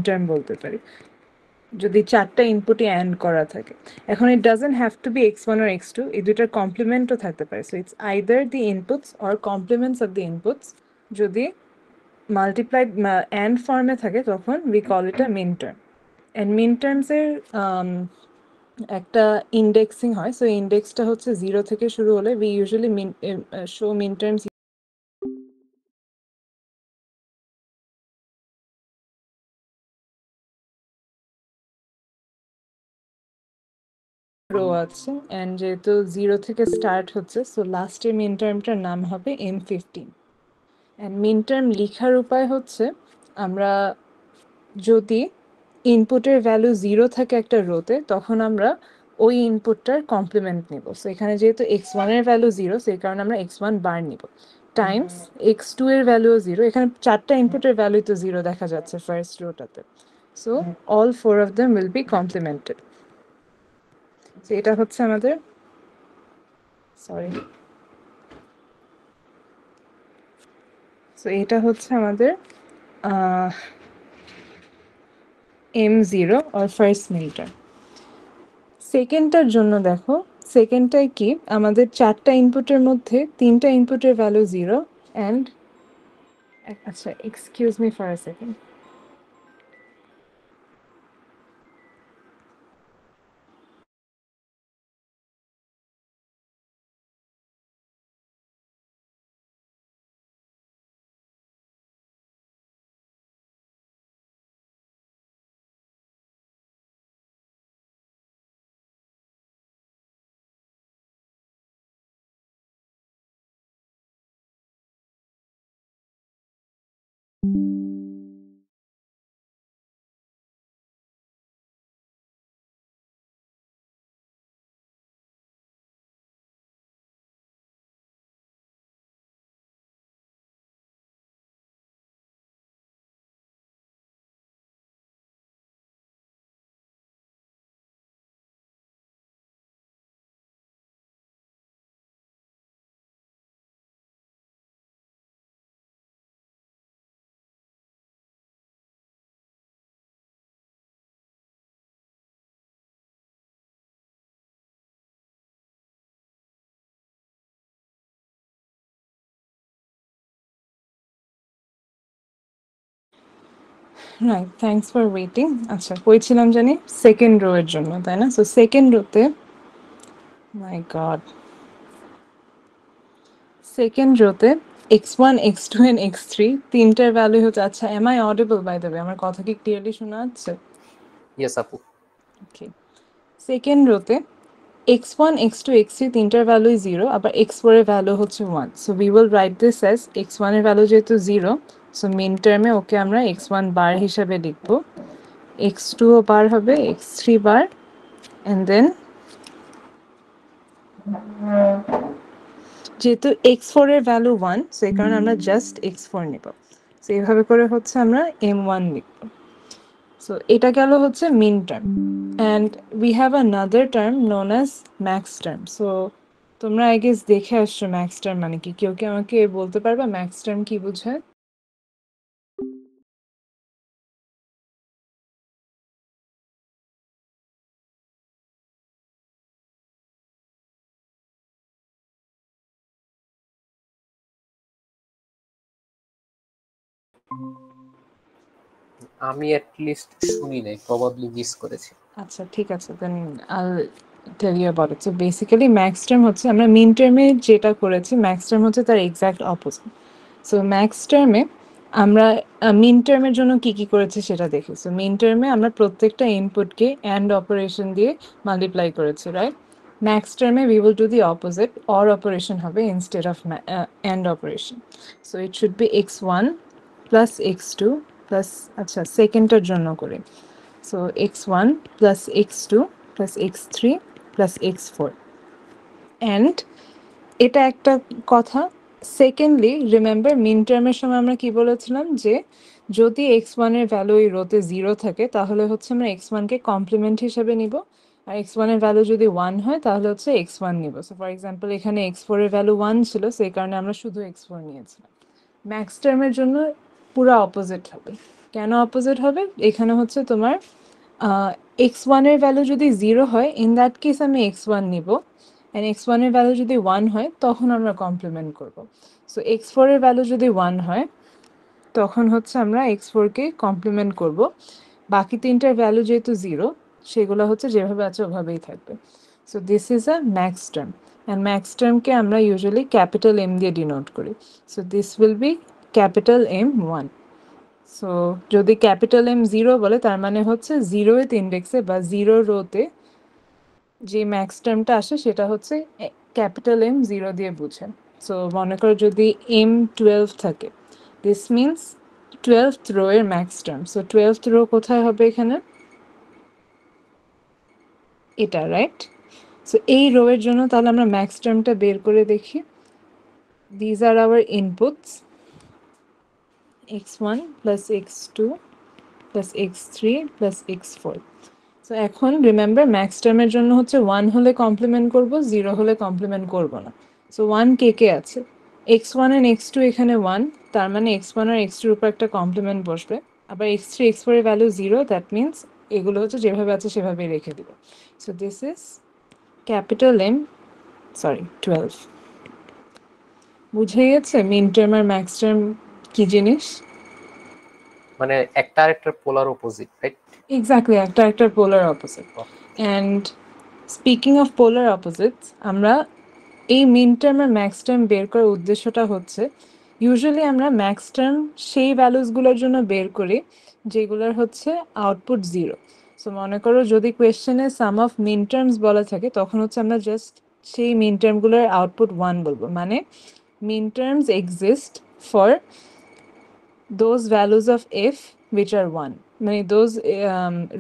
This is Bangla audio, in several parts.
টার্ম বলতে পারি, যদি চারটা ইনপুটই অ্যান্ড করা থাকে। এখন it doesn't have to be x1 or x2, এই দুইটার কমপ্লিমেন্টও থাকতে পারে। So it's either the inputs or complements of the inputs. যদি মাল্টিপ্লাইড অ্যান্ড ফর্মে থাকে তখন we call it a min term. And min টার্মসের একটা ইন্ডেক্সিং হয়। সো ইন্ডেক্সটা হচ্ছে 0 থেকে শুরু হলে we usually show min terms row আছে, অ্যান্ড যেহেতু 0 থেকে স্টার্ট হচ্ছে সো লাস্টের মিন টার্মটার নাম হবে M15। অ্যান্ড মিন টার্ম লেখার উপায় হচ্ছে, আমরা যদি ইনপুটের ভ্যালু 0 থাকে একটা রোতে, তখন আমরা ওই ইনপুটটার কমপ্লিমেন্ট নিব। সো এখানে যেহেতু x1 এর ভ্যালু 0, সেই কারণে আমরা x1 বার নিব, টাইমস x2 এর ভ্যালু 0, এখানে চারটা ইনপুটের ভ্যালু তো 0 দেখা যাচ্ছে first rotate. So all 4 of them will be complimented. তো এটা হচ্ছে আমাদের, সরি, সো এটা হচ্ছে আমাদের M0 or first min term. সেকেন্ডটার জন্য দেখো, সেকেন্ডটায় কি, আমাদের চারটা ইনপুটের মধ্যে তিনটা ইনপুটের ভ্যালু 0 অ্যান্ড, আচ্ছা excuse me for a second, right, thanks for waiting. আচ্ছা কইছিলাম জানি সেকেন্ড রো এর জন্য, তাই না? সো সেকেন্ড রোতে, মাই গড, সেকেন্ড রোতে x1 x2 and x3 তিনটার ভ্যালু হচ্ছে, আচ্ছা am I audible by the way, আমার কথা কি ক্লিয়ারলি শোনা যাচ্ছে? ইয়েস আপু। ওকে, সেকেন্ড রোতে x1 x2 x3 তিনটার ভ্যালুই 0, আবার x4 এর ভ্যালু হচ্ছে 1। So we will write this as x1 এর ভ্যালু যেহেতু 0, সো মিন টার্মে ওকে আমরা x1 বার হিসাবে লিখবো, x2 ও বার হবে, x3 বার, অ্যান্ড দেন যেহেতু x4 এর ভ্যালু 1, সো এই কারণে আমরা জাস্ট x4 নিব। সো এইভাবে করে হচ্ছে আমরা m1 লিখব। সো এটা গেল হচ্ছে min term, and we have another term known as max term. So তোমরা আই গেস দেখে আসছো ম্যাক্স টার্ম মানে কি, কেউ কি আমাকে বলতে পারবা ম্যাক্স টার্ম কি বোঝায়? আমি অ্যাটলিস্ট শুনি নাই, প্রবাবলি মিস করেছি। আচ্ছা ঠিক আছে, then I'll tell you about it. So basically max term হচ্ছে, আমরা মিন টার্মে যেটা করেছি ম্যাক্স টার্ম হচ্ছে তার এক্স্যাক্ট অপোজিট। সো ম্যাক্স টার্মে আমরা মিন টার্মের জন্য কি কি করেছি সেটা দেখি। সো মিন টার্মে আমরা প্রত্যেকটা ইনপুটকে অ্যান্ড অপারেশন দিয়ে মাল্টিপ্লাই করেছি, রাইট? ম্যাক্স টার্মে we will do the opposite, or operation হবে instead of and operation. So it should be x1 plus x2 plus, আচ্ছা সেকেন্ডটার জন্য করে, so x1 plus x2 plus x3 plus x4। And এটা একটা কথা, সেকেন্ডলি রিমেম্বার মিন টার্মের সময় আমরা কি বলেছিলাম, যে যদি x1 এর ভ্যালু এই রোতে 0 থাকে তাহলে হচ্ছে আমরা x1 কে কমপ্লিমেন্ট হিসেবে নিব, আর x1 এর ভ্যালু যদি 1 হয় তাহলে হচ্ছে x1 নিব। সো ফর এক্সাম্পল এখানে x4 এর ভ্যালু 1 ছিল, সেই কারণে আমরা শুধু x4 নিয়েছিলাম। ম্যাক্স টার্মের জন্য পুরো অপোজিট হবে। কেন অপোজিট হবে? এখানে হচ্ছে তোমার x1 এর ভ্যালু যদি 0 হয়, ইন দ্যাট কেস আমি x1 নিব, অ্যান্ড x1 এর ভ্যালু যদি 1 হয় তখন আমরা কমপ্লিমেন্ট করব। সো x4 এর ভ্যালু যদি 1 হয় তখন হচ্ছে আমরা x4কে কমপ্লিমেন্ট করব। বাকি তিনটার ভ্যালু যেহেতু 0, সেগুলো হচ্ছে যেভাবে আছে ওভাবেই থাকবে। So this is a max term, and max টার্মকে আমরা ইউজুয়ালি ক্যাপিটাল এম দিয়ে ডিনোট করি। So this will be capital M1। So যদি ক্যাপিটাল এম 0 বলে তার মানে হচ্ছে 0th ইন্ডেক্সে বা 0 রোতে যে ম্যাক্স টার্মটা আসে সেটা হচ্ছে ক্যাপিটাল এম 0 দিয়ে বুঝেন। সো মনে করো যদি M12 থাকে, দিস মিনস 12th রো এর max term. So 12th row কোথায় হবে এখানে? এটা, রাইট? সো এই রো এর জন্য তাহলে আমরা ম্যাক্স টার্মটা বের করে দেখি। These are our inputs, x1 plus x2 plus x3 plus x4। So এখন রিমেম্বার ম্যাক্স টার্মের জন্য হচ্ছে 1 হলে কমপ্লিমেন্ট করব, 0 হলে কমপ্লিমেন্ট করব না। সো 1 কে কে আছে? x1 এন্ড x2 এখানে 1, তার মানে x1 আর x2 এর উপর একটা কমপ্লিমেন্ট বসবে। আবার x3 x4 এর ভ্যালু 0, দ্যাট মিনস এগুলো হচ্ছে যেভাবে আছে সেভাবেই রেখে দিব। So this is capital M, sorry 12। বুঝে গেছে মিন টার্ম আর ম্যাক্স টার্ম কি জিনিস? মানে একটা আরেকটার পোলার অপোজিট, রাইট? এক্স্যাক্টলি, একটা একটা পোলার opposite. And speaking of polar opposites, আমরা এই মিন টার্ম আর ম্যাক্স টার্ম বের করার উদ্দেশ্যটা হচ্ছে ইউজুয়ালি আমরা ম্যাক্স টার্ম সেই ভ্যালুসগুলোর জন্য বের করি যেগুলোর হচ্ছে আউটপুট 0। সো মনে করো যদি কোয়েশ্চেনে সাম অফ মিন টার্মস বলা থাকে তখন হচ্ছে আমরা জাস্ট সেই মিন টার্মগুলোর আউটপুট 1 বলবো, মানে min terms exist for those values of f which are 1, মানে those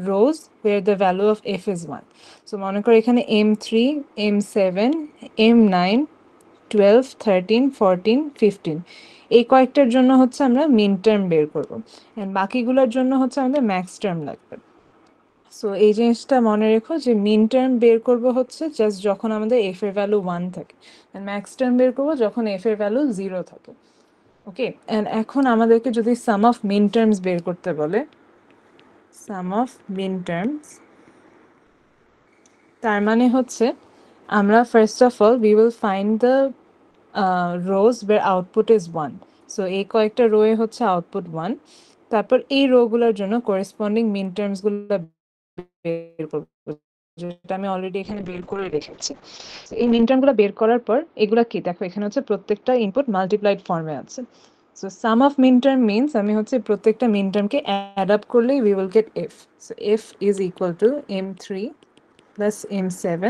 rows where the value of f is 1. So মনে করো এখানে m3, m7, m9, 12, 13, 14, 15 এই কয়েকটার জন্য হচ্ছে আমরা মিন টার্ম বের করবো, অ্যান্ড বাকিগুলোর জন্য হচ্ছে আমাদের ম্যাক্স টার্ম লাগবে। সো এই জিনিসটা মনে রেখো যে মিন টার্ম বের করব হচ্ছে জাস্ট যখন আমাদের এফ এর ভ্যালু 1 থাকে, অ্যান্ড ম্যাক্স টার্ম বের করবো যখন এফ এর ভ্যালু 0 থাকে। ওকে, অ্যান্ড এখন আমাদেরকে যদি সাম অফ মিন টার্মস বের করতে বলে, সাম অফ মিন টার্মস, তার মানে হচ্ছে আমরা first of all we will find the rows where output is 1। So এই কয়েকটা রোয়ে হচ্ছে আউটপুট 1, তারপর এই রোগুলোর জন্য করেসপন্ডিং মিন টার্মসগুলো বের করবো, যেটা আমি অলরেডি এখানে বের করে রেখেছি। এই মিন টার্মগুলো বের করার পর এগুলো কি দেখো এখানে হচ্ছে প্রত্যেকটা ইনপুট মাল্টিপ্লাইড ফর্মে আছে। So sum of min term means আমি হচ্ছে প্রত্যেকটা মিন টার্মকে অ্যাড আপ করলেই we will get F. So F is equal to m3 plus m7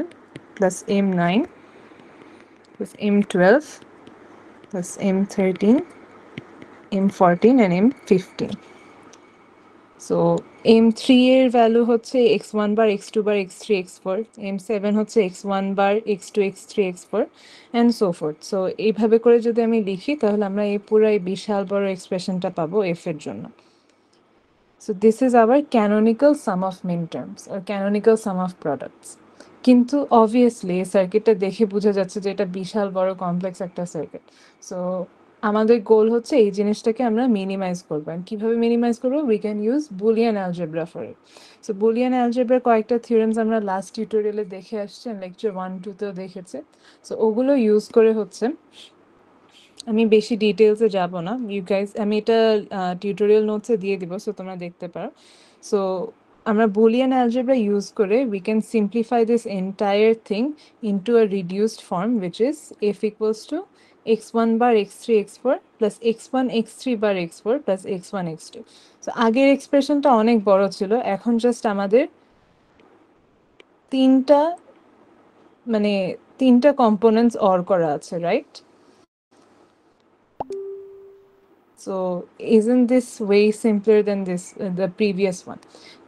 plus m9 plus m12 plus m13 m14 and m15. So m3 এর ভ্যালু হচ্ছে x1 বার x2 বার x3 x4, m7 হচ্ছে x1 bar x2 x3 x4 and so fourth. So এইভাবে করে যদি আমি লিখি তাহলে আমরা এই পুরো এই বিশাল বড় এক্সপ্রেশনটা পাবো f এর জন্য। So this is our canonical sum of min terms আর ক্যানোনিক্যাল সাম অফ প্রোডাক্টস। কিন্তু অবভিয়াসলি এই সার্কিটটা দেখে বোঝা যাচ্ছে যে এটা বিশাল বড় কমপ্লেক্স একটা সার্কিট। সো আমাদের গোল হচ্ছে এই জিনিসটাকে আমরা মিনিমাইজ করবো। অ্যান্ড কীভাবে মিনিমাইজ করবো? We can use Boolean algebra for it. So Boolean অ্যালজেব্রার কয়েকটা থিওরেমস আমরা লাস্ট টিউটোরিয়ালে দেখে আসছি, লেকচার 1-2তেও দেখেছে। সো ওগুলো ইউজ করে হচ্ছে, আমি বেশি ডিটেলসে যাব না, ইউ গাইজ আমি এটা টিউটোরিয়াল নোটসে দিয়ে দিব, সো তোমরা দেখতে পারো। সো আমরা বুলিয়ান অ্যালজেব্রা ইউজ করে we can simplify this entire thing into a reduced form which is F equals two x1 bar x3 x4 plus x1 x3 bar x4 plus x1 x2। So আগের এক্সপ্রেশনটা অনেক বড় ছিল, এখন জাস্ট আমাদের তিনটা মানে তিনটা কম্পোনেন্টস অর করা আছে, right? So isn't this way simpler than this the previous one?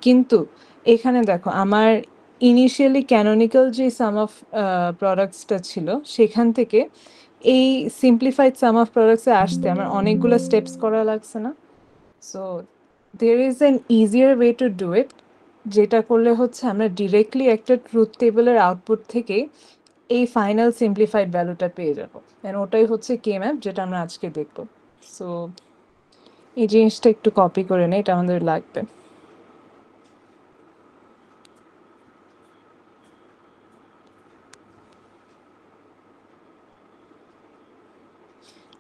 কিন্তু এখানে দেখো আমার ইনিশিয়ালি ক্যানোনিক্যাল যে সাম অফ প্রোডাক্টসটা ছিল সেখান থেকে এই সিম্পলিফাইড সাম অফ প্রোডাক্টসে আসতে আমার অনেকগুলো স্টেপস করা লাগছে না? So there is an easier way to do it, যেটা করলে হচ্ছে আমরা ডিরেক্টলি একটা ট্রুথ টেবলের আউটপুট থেকে এই ফাইনাল সিম্পলিফাইড ভ্যালুটা পেয়ে যাবো, অ্যান্ড ওটাই হচ্ছে কে ম্যাপ, যেটা আমরা আজকে দেখবো। সো এই জিনিসটা একটু কপি করে নেই, এটা আমাদের লাগবে।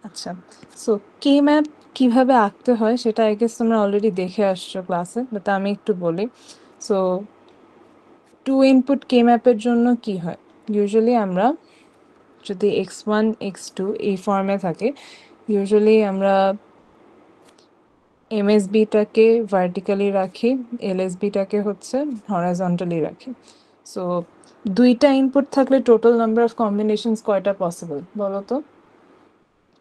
আচ্ছা, সো কে ম্যাপ কিভাবে আঁকতে হয় সেটা আই গেস তোমরা অলরেডি দেখে আসছো ক্লাসে, বাট আমি একটু বলি। সো টু ইনপুট কে ম্যাপের জন্য কি হয়, ইউজুয়ালি আমরা যদি x1 x2 এই ফর্মে থাকে, ইউজুয়ালি আমরা এমএসবিটাকে ভার্টিক্যালি রাখি, এলএসবিটাকে হচ্ছে হরাইজন্টালি রাখি। সো দুইটা ইনপুট থাকলে টোটাল নাম্বার অফ কম্বিনেশনস কয়টা পসিবল বলো তো?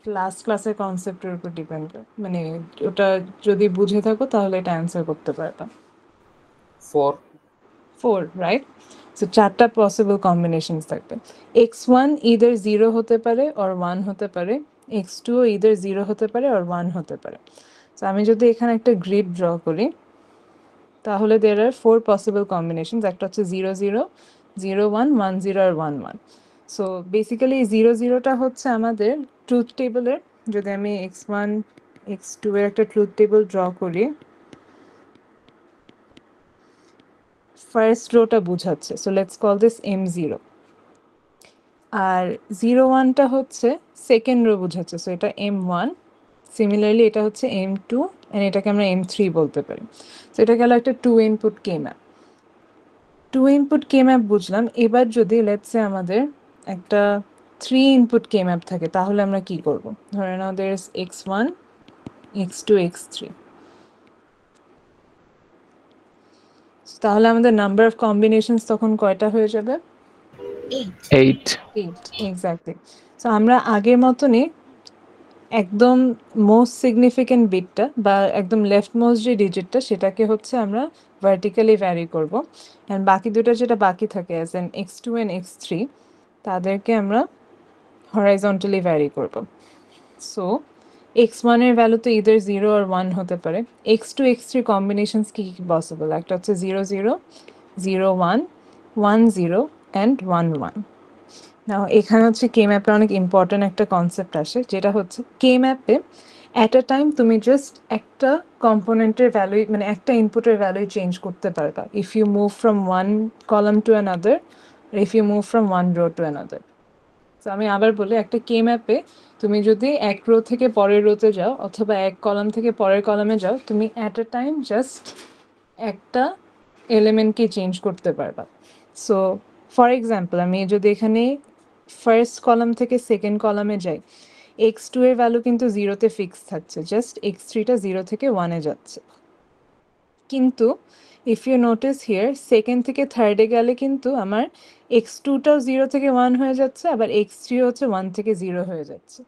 লাস্ট ক্লাসের কনসেপ্টের উপর ডিপেন্ড করে, মানে ওটা যদি বুঝে থাকো তাহলে এটা অ্যান্সার করতে পারবা। 4। 4, রাইট? সো চারটা পসিবল কম্বিনেশনস থাকবে। x1 ইদার 0 হতে পারে অর 1 হতে পারে, x2 ইদার 0 হতে পারে অর 1 হতে পারে। সো আমি যদি এখানে একটা গ্রিড ড্র করি, তাহলে দের আর 4 পসিবল কম্বিনেশনস। একটা হচ্ছে 0 0, 0 1, 1 0 আর 1 1। সো বেসিক্যালি 0 0টা হচ্ছে আমাদের ট্রুথ টেবলের, যদি আমি x1 x2 এর একটা ট্রুথ টেবল ড্র করি, ফার্স্ট রোটা বোঝাচ্ছে। So let's call this m0। আর 0 1টা হচ্ছে সেকেন্ড রো বোঝাচ্ছে, সো এটা m1। সিমিলারলি এটা হচ্ছে m2 এন্ড এটাকে আমরা m3 বলতে পারি। সো এটা গেল একটা two input K map. Two input K map বুঝলাম। এবার যদি লেটস সে আমাদের একটা থ্রি ইনপুট কে ম্যাপ থাকে, তাহলে আমরা কি করব? ধরে নাও there is x1 x2 x3। তাহলে আমাদের নাম্বার অফ কম্বিনেশনস তখন কয়টা হয়ে যাবে? 8। 8, এক্স্যাক্টলি। সো আমরা আগের মতনই একদম মোস্ট সিগনিফিকেন্ট বিটটা বা একদম লেফট মোস্ট যে ডিজিটটা, সেটাকে হচ্ছে আমরা ভার্টিক্যালি ভ্যারি করব। অ্যান্ড বাকি দুটো যেটা বাকি থাকে as an x2 and x3, তাদেরকে আমরা হরাইজন্টালি ভ্যারি করব। সো x1 এর ভ্যালু তো ইদার 0 আর 1 হতে পারে। x2 x3 কম্বিনেশনস কি কি পসিবল? একটা হচ্ছে 0 0, 0 1, 1 0 অ্যান্ড 1 1। নাও এখানে হচ্ছে কে ম্যাপে অনেক ইম্পর্টেন্ট একটা কনসেপ্ট আসে, যেটা হচ্ছে কে ম্যাপে অ্যাট আ টাইম তুমি জাস্ট একটা কম্পোনেন্টের ভ্যালু, মানে একটা ইনপুটের ভ্যালু চেঞ্জ করতে পারবা if you move from one column to another, if you move from one row to another. তো আমি আবার বলি, একটা কে ম্যাপে তুমি যদি এক রো থেকে পরের রোতে যাও অথবা এক কলাম থেকে পরের কলামে যাও, তুমি অ্যাট আ টাইম জাস্ট একটা এলিমেন্টকে চেঞ্জ করতে পারবা। সো ফর এক্সাম্পল, আমি যদি এখানে ফার্স্ট কলাম থেকে সেকেন্ড কলামে যাই, x2 এর ভ্যালু কিন্তু 0তে ফিক্স থাকছে, জাস্ট x3টা 0 থেকে 1-এ যাচ্ছে। কিন্তু if you notice here, second থেকে থার্ডে গেলে কিন্তু আমার x2টাও 0 থেকে 1 হয়ে যাচ্ছে, আবার x3 হচ্ছে 1 থেকে 0 হয়ে যাচ্ছে।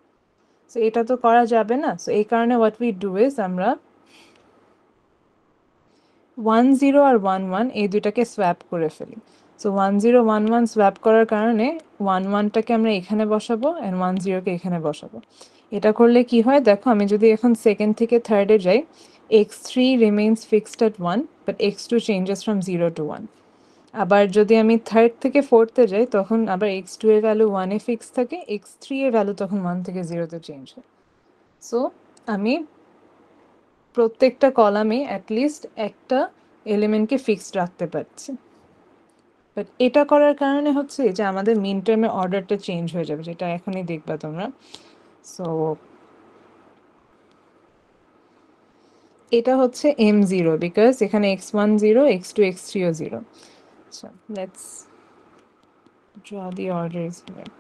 সো এটা তো করা যাবে না। সো এই কারণে হোয়াট উই ডু ইজ, আমরা 1 0 আর 1 1 এই দুইটাকে সোয়াপ করে ফেলি। সো 1 0 1 1 সোয়াপ করার কারণে 1 1টাকে আমরা এখানে বসাবো অ্যান্ড 1 0কে এখানে বসাবো। এটা করলে কি হয় দেখো, আমি যদি এখন সেকেন্ড থেকে থার্ডে যাই, x3 remains fixed at 1, but x2 changes from 0 to 1। আবার যদি আমি থার্ড থেকে ফোর্থে যাই, তখন আবার x2 এর ভ্যালু 1-এ ফিক্স থাকে, x3 এর ভ্যালু তখন 1 থেকে 0-তে চেঞ্জ হয়। সো আমি প্রত্যেকটা কলামে অ্যাটলিস্ট একটা এলিমেন্টকে ফিক্সড রাখতে পারছি। বাট এটা করার কারণে হচ্ছে যে আমাদের মিন টার্মের অর্ডারটা চেঞ্জ হয়ে যাবে, যেটা এখনই দেখবা তোমরা। সো এটা হচ্ছে m0, বিকজ এখানে x1 0, x2 x3ও 0। আচ্ছা, let's draw the orders here.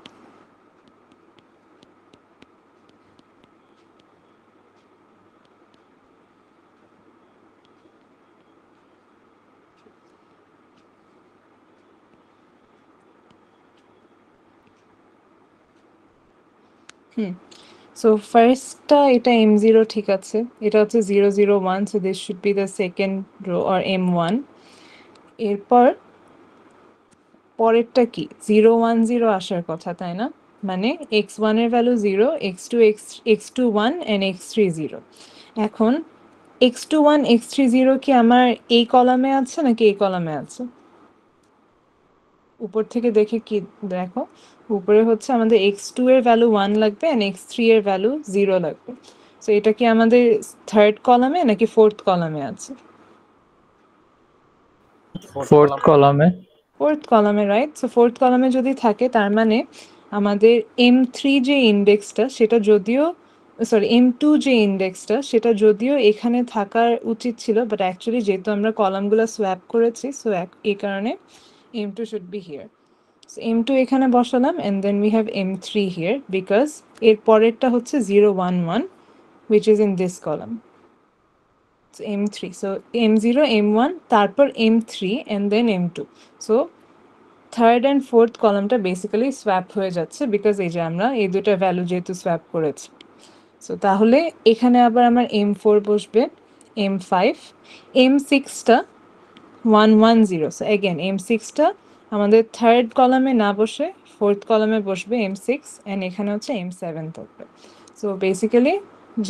So ফার্স্টটা এটা m0, ঠিক আছে। এটা হচ্ছে 0 0 1, so this should be the second row or m1। এরপর পরেরটা কি? 0 1 0 আসার কথা, তাই না? মানে x1 এর value 0, x2 x2 1 and x3 0। এখন x2 1 x3 0 কি আমার এই কলামে আছে নাকি এই কলামে আছে? উপর থেকে দেখে কি দেখো, উপরে হচ্ছে আমাদের x2 এর ভ্যালু 1 লাগবে and x3 এর ভ্যালু 0 লাগবে। সো এটা কি আমাদের থার্ড কলামে নাকি ফোর্থ কলামে আছে? ফোর্থ কলামে। ফোর্থ কলামে, রাইট? সো ফোর্থ কলামে যদি থাকে তার মানে আমাদের M3 যে ইন্ডেক্সটা সেটা যদিও M2 যে ইন্ডেক্সটা সেটা যদিও এখানে থাকার উচিত ছিল, বাট অ্যাকচুয়ালি যেহেতু আমরা কলামগুলো সোয়াপ করেছি, সো এই কারণে M2 should be here. So M2 এখানে বসালাম and then we have M3 here because এর পরেরটা হচ্ছে 0 1 1 which is in this column. So M3, so M0 M1 তারপর M3 and then M2. So third and fourth কলামটা বেসিক্যালি সোয়াপ হয়ে যাচ্ছে বিকজ এই যে আমরা এই দুটা ভ্যালু যেহেতু সোয়াপ করেছি। সো তাহলে এখানে আবার আমার M4 বসবে, M5, M6টা 1 1 0। সো অ্যাগেন M6টা আমাদের থার্ড কলামে না বসে ফোর্থ কলামে বসবে M6 অ্যান্ড এখানে হচ্ছে M7 থাকবে। সো বেসিক্যালি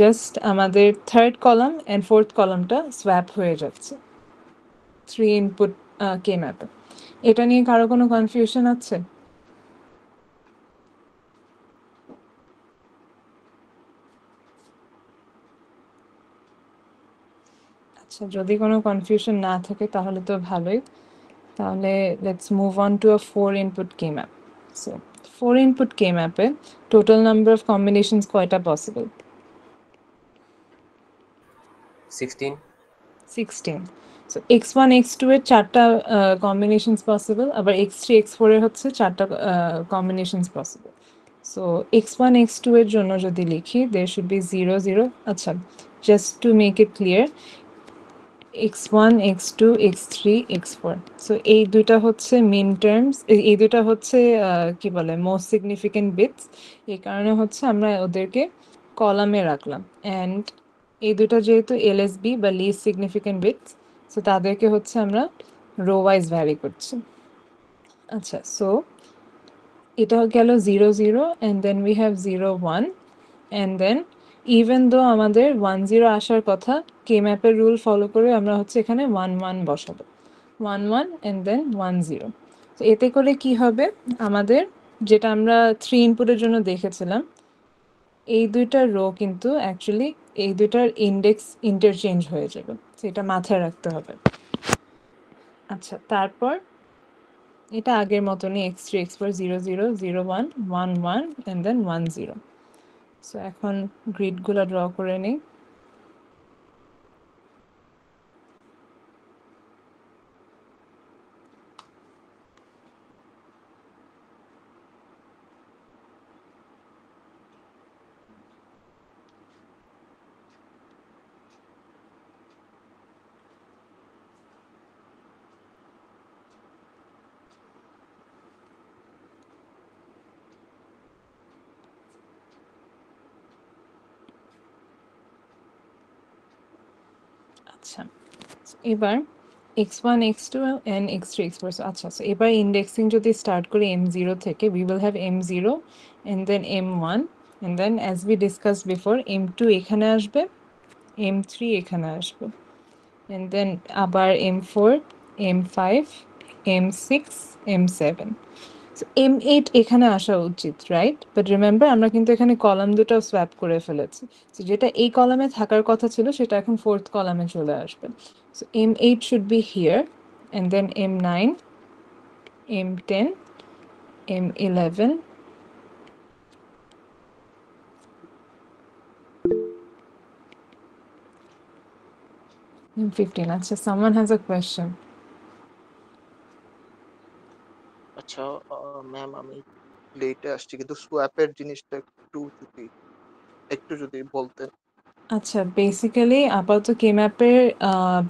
জাস্ট আমাদের থার্ড কলাম অ্যান্ড ফোর্থ কলামটা সোয়াপ হয়ে যাচ্ছে 3 ইনপুট কে ম্যাপে। এটা নিয়ে কারো কোনো কনফিউশন আছে? আচ্ছা, যদি কোনো কনফিউশন না থাকে তাহলে তো ভালোই। তাহলে let's move on to a 4 input K map. So 4 input K ম্যাপে টোটাল নাম্বার অফ কম্বিনেশনস কয়টা পসিবল? 16। 16। সো x1 x2 এর চারটা কম্বিনেশনস পসিবল, আবার x3 x4 এর হচ্ছে চারটা combinations possible. So x1 x2 এর জন্য যদি লিখি there should be 0 0। আচ্ছা, just to make it clear, x1 x2 x3 x4, so এই দুইটা হচ্ছে মিন টার্মস, এই দুইটা হচ্ছে কি বলে মোস্ট সিগনিফিকেন্ট বিটস। এই কারণে হচ্ছে আমরা ওদেরকে কলামে রাখলাম, অ্যান্ড এই দুটো যেহেতু এলএসবি বা লিস্ট সিগনিফিকেন্ট বিটস, সো তাদেরকে হচ্ছে আমরা রো ওয়াইজ ভ্যারি করছি। আচ্ছা, সো এটা গেল 0 0 and then we have 0 1 and then even though আমাদের 1 0 আসার কথা, কে ম্যাপের রুল ফলো করে আমরা হচ্ছে এখানে 1 1 বসাবো, 1 1 অ্যান্ড দেন 1 0। তো এতে করে কি হবে, আমাদের যেটা আমরা 3 ইনপুটের জন্য দেখেছিলাম এই দুইটার রো কিন্তু অ্যাকচুয়ালি এই দুইটার ইন্ডেক্স ইন্টারচেঞ্জ হয়ে যাবে, সেটা মাথায় রাখতে হবে। আচ্ছা, তারপর এটা আগের মতনই x3 x4 0 0 0 1 1 1 and then 1 0। So এখন গ্রিডগুলো ড্র করে নিই। আচ্ছা, এবার x1 x2 and x3 x4। আচ্ছা, সো এবার ইন্ডেক্সিং যদি স্টার্ট করি m0 থেকে, we will have m0 and then m1 and then as we discussed before m2 এখানে আসবে, m3 এখানে আসবে, and then আবার m4 m5 m6 m7। M8 এখানে আসা উচিত, রাইট? বাট রিমেম্বার আমরা কিন্তু এখানে কলাম দুটো সোয়াপ করে ফেলেছি, সো যেটা এই কলামে থাকার কথা ছিল সেটা এখন ফোর্থ কলামে চলে আসবে। So M8 should be here and then M9 M10 M11 M15। আচ্ছা, someone has a question? আচ্ছা ম্যাম, আমি লেটে আসছি, কিন্তু সোয়াপের জিনিসটা একটু যদি বলতেন। আচ্ছা, বেসিক্যালি আপাতত কে ম্যাপের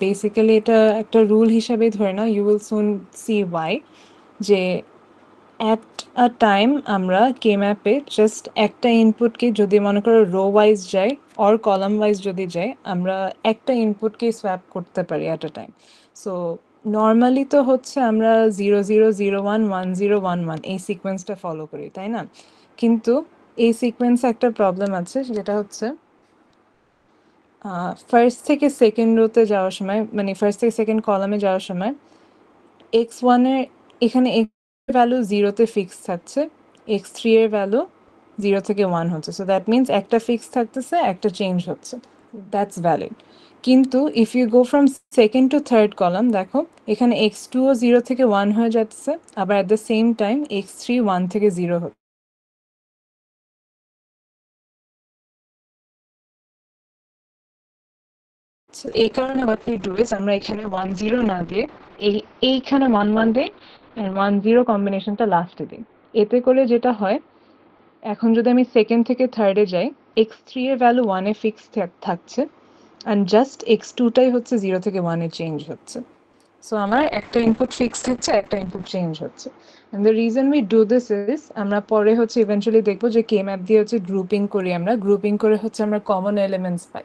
বেসিক্যালি এটা একটা রুল হিসাবে ধরে নাও, you will soon see why, যে অ্যাট আ টাইম আমরা কে ম্যাপে জাস্ট একটা ইনপুটকে যদি মনে করো রো ওয়াইজ যায় অর কলাম ওয়াইজ যদি যায়, আমরা একটা ইনপুটকে সোয়াপ করতে পারি at a time. So normally তো হচ্ছে আমরা 0 0 0 1 1 0 1 1 এই সিকোয়েন্সটা ফলো করি, তাই না? কিন্তু এই সিকোয়েন্সে একটা প্রবলেম আছে, যেটা হচ্ছে ফার্স্ট থেকে সেকেন্ড রোতে যাওয়ার সময়, মানে ফার্স্ট থেকে সেকেন্ড কলামে যাওয়ার সময় x1 এর এখানে x ভ্যালু 0তে ফিক্স থাকছে, x3 এর ভ্যালু 0 থেকে 1 হচ্ছে, সো দ্যাট মিনস একটা ফিক্স থাকতেছে, একটা চেঞ্জ হচ্ছে, দ্যাটস ভ্যালিড। কিন্তু if you go from second to third column, দেখো এখানে x2 ও 0 থেকে 1 হয়ে যাচ্ছে, আবার at the same time x3 1 থেকে 0 হচ্ছে। এই কারণে what we do is আমরা এখানে 1 0 না দিয়ে এইখানে 1 1 দিই, আর 1 0 কম্বিনেশনটা লাস্টে দিই। এতে করে যেটা হয়, এখন যদি আমি সেকেন্ড থেকে থার্ডে যাই, x3 এর ভ্যালু 1 এ ফিক্স থাকছে, অ্যান্ড জাস্ট x2 টাই হচ্ছে 0 থেকে 1 এ চেঞ্জ হচ্ছে। সো আমার একটা ইনপুট ফিক্সড হচ্ছে, একটা ইনপুট চেঞ্জ হচ্ছে। And the reason we do this is, আমরা পরে হচ্ছে ইভেন্চুয়ালি দেখবো যে কে ম্যাপ দিয়ে হচ্ছে গ্রুপিং করি, আমরা গ্রুপিং করে হচ্ছে আমরা কমন এলিমেন্টস পাই।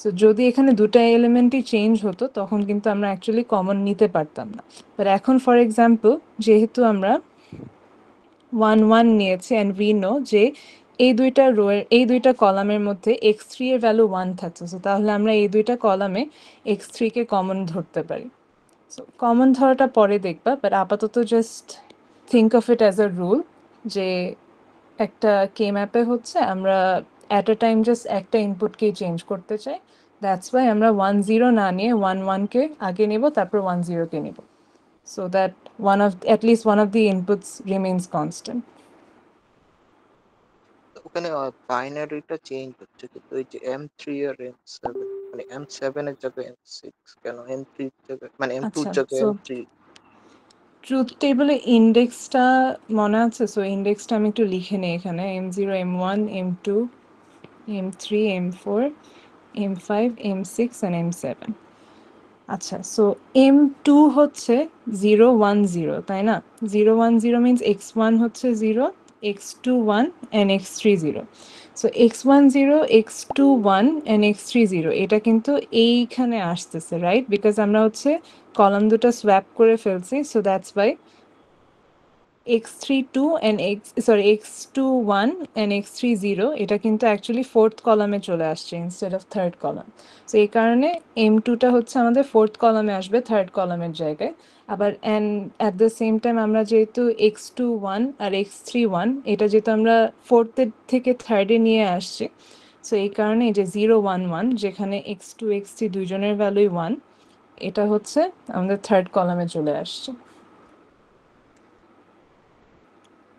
সো যদি এখানে দুটো এলিমেন্টই চেঞ্জ হতো, তখন কিন্তু আমরা অ্যাকচুয়ালি কমন নিতে পারতাম না। বাট এখন ফর এক্সাম্পল, যেহেতু আমরা 1 1 নিয়েছি অ্যান্ড উই নো যে এই দুইটা রোয়ের, এই দুইটা কলামের মধ্যে x3 এর ভ্যালু 1 থাকছে, সো তাহলে আমরা এই দুইটা কলামে x3 কে কমন ধরতে পারি। সো কমন ধরাটা পরে দেখবা, বাট আপাতত just think of it as a rule, যে একটা কে ম্যাপে হচ্ছে আমরা অ্যাট আ টাইম জাস্ট একটা ইনপুটকেই চেঞ্জ করতে চাই। দ্যাটস ওয়াই আমরা 1 0 না নিয়ে 1 1 কে আগে নেব, তারপর 1 0 কে নেব, so that at least one of the inputs remains constant. ওখানে বাইনারিটা চেঞ্জ হচ্ছে, কিন্তু ওই যে M3 আর M7, মানে M7 এর জায়গায় M6 কেন, M3 এর জায়গায় মানে M2 এর আচ্ছা, জায়গায় সো M3? ট্রুথ টেবলে ইন্ডেক্সটা মনে আছে? সো ইন্ডেক্সটা আমি একটু লিখে নিই এখানে, M0 M1 M2 M3 M4 M5 M6 and M7। আচ্ছা, সো M2 হচ্ছে 0 1 0, তাই না? 0 1 0 মিনস x1 হচ্ছে 0, x2 1 and x3 0। So x1 0 x2 1 and x3 0 এটা কিন্তু এইখানে আসতেছে, রাইট? বিকজ আমরা হচ্ছে কলাম দুটো সোয়াপ করে ফেলছি, so that's why x3 2 and x2 1 and x3 0 এটা কিন্তু অ্যাকচুয়ালি ফোর্থ কলামে চলে আসছে instead of third column. So এই কারণে M2 টা হচ্ছে আমাদের ফোর্থ কলামে আসবে থার্ড কলামের জায়গায়। আবার and at the same time আমরা যেহেতু x2 1 আর x3 1 এটা যেহেতু আমরা ফোর্থের থেকে থার্ডে নিয়ে আসছি, সো এই কারণে এই যে 0 1 1 যেখানে x2 x3 দুইজনের ভ্যালুই 1, এটা হচ্ছে আমাদের থার্ড কলামে চলে আসছে।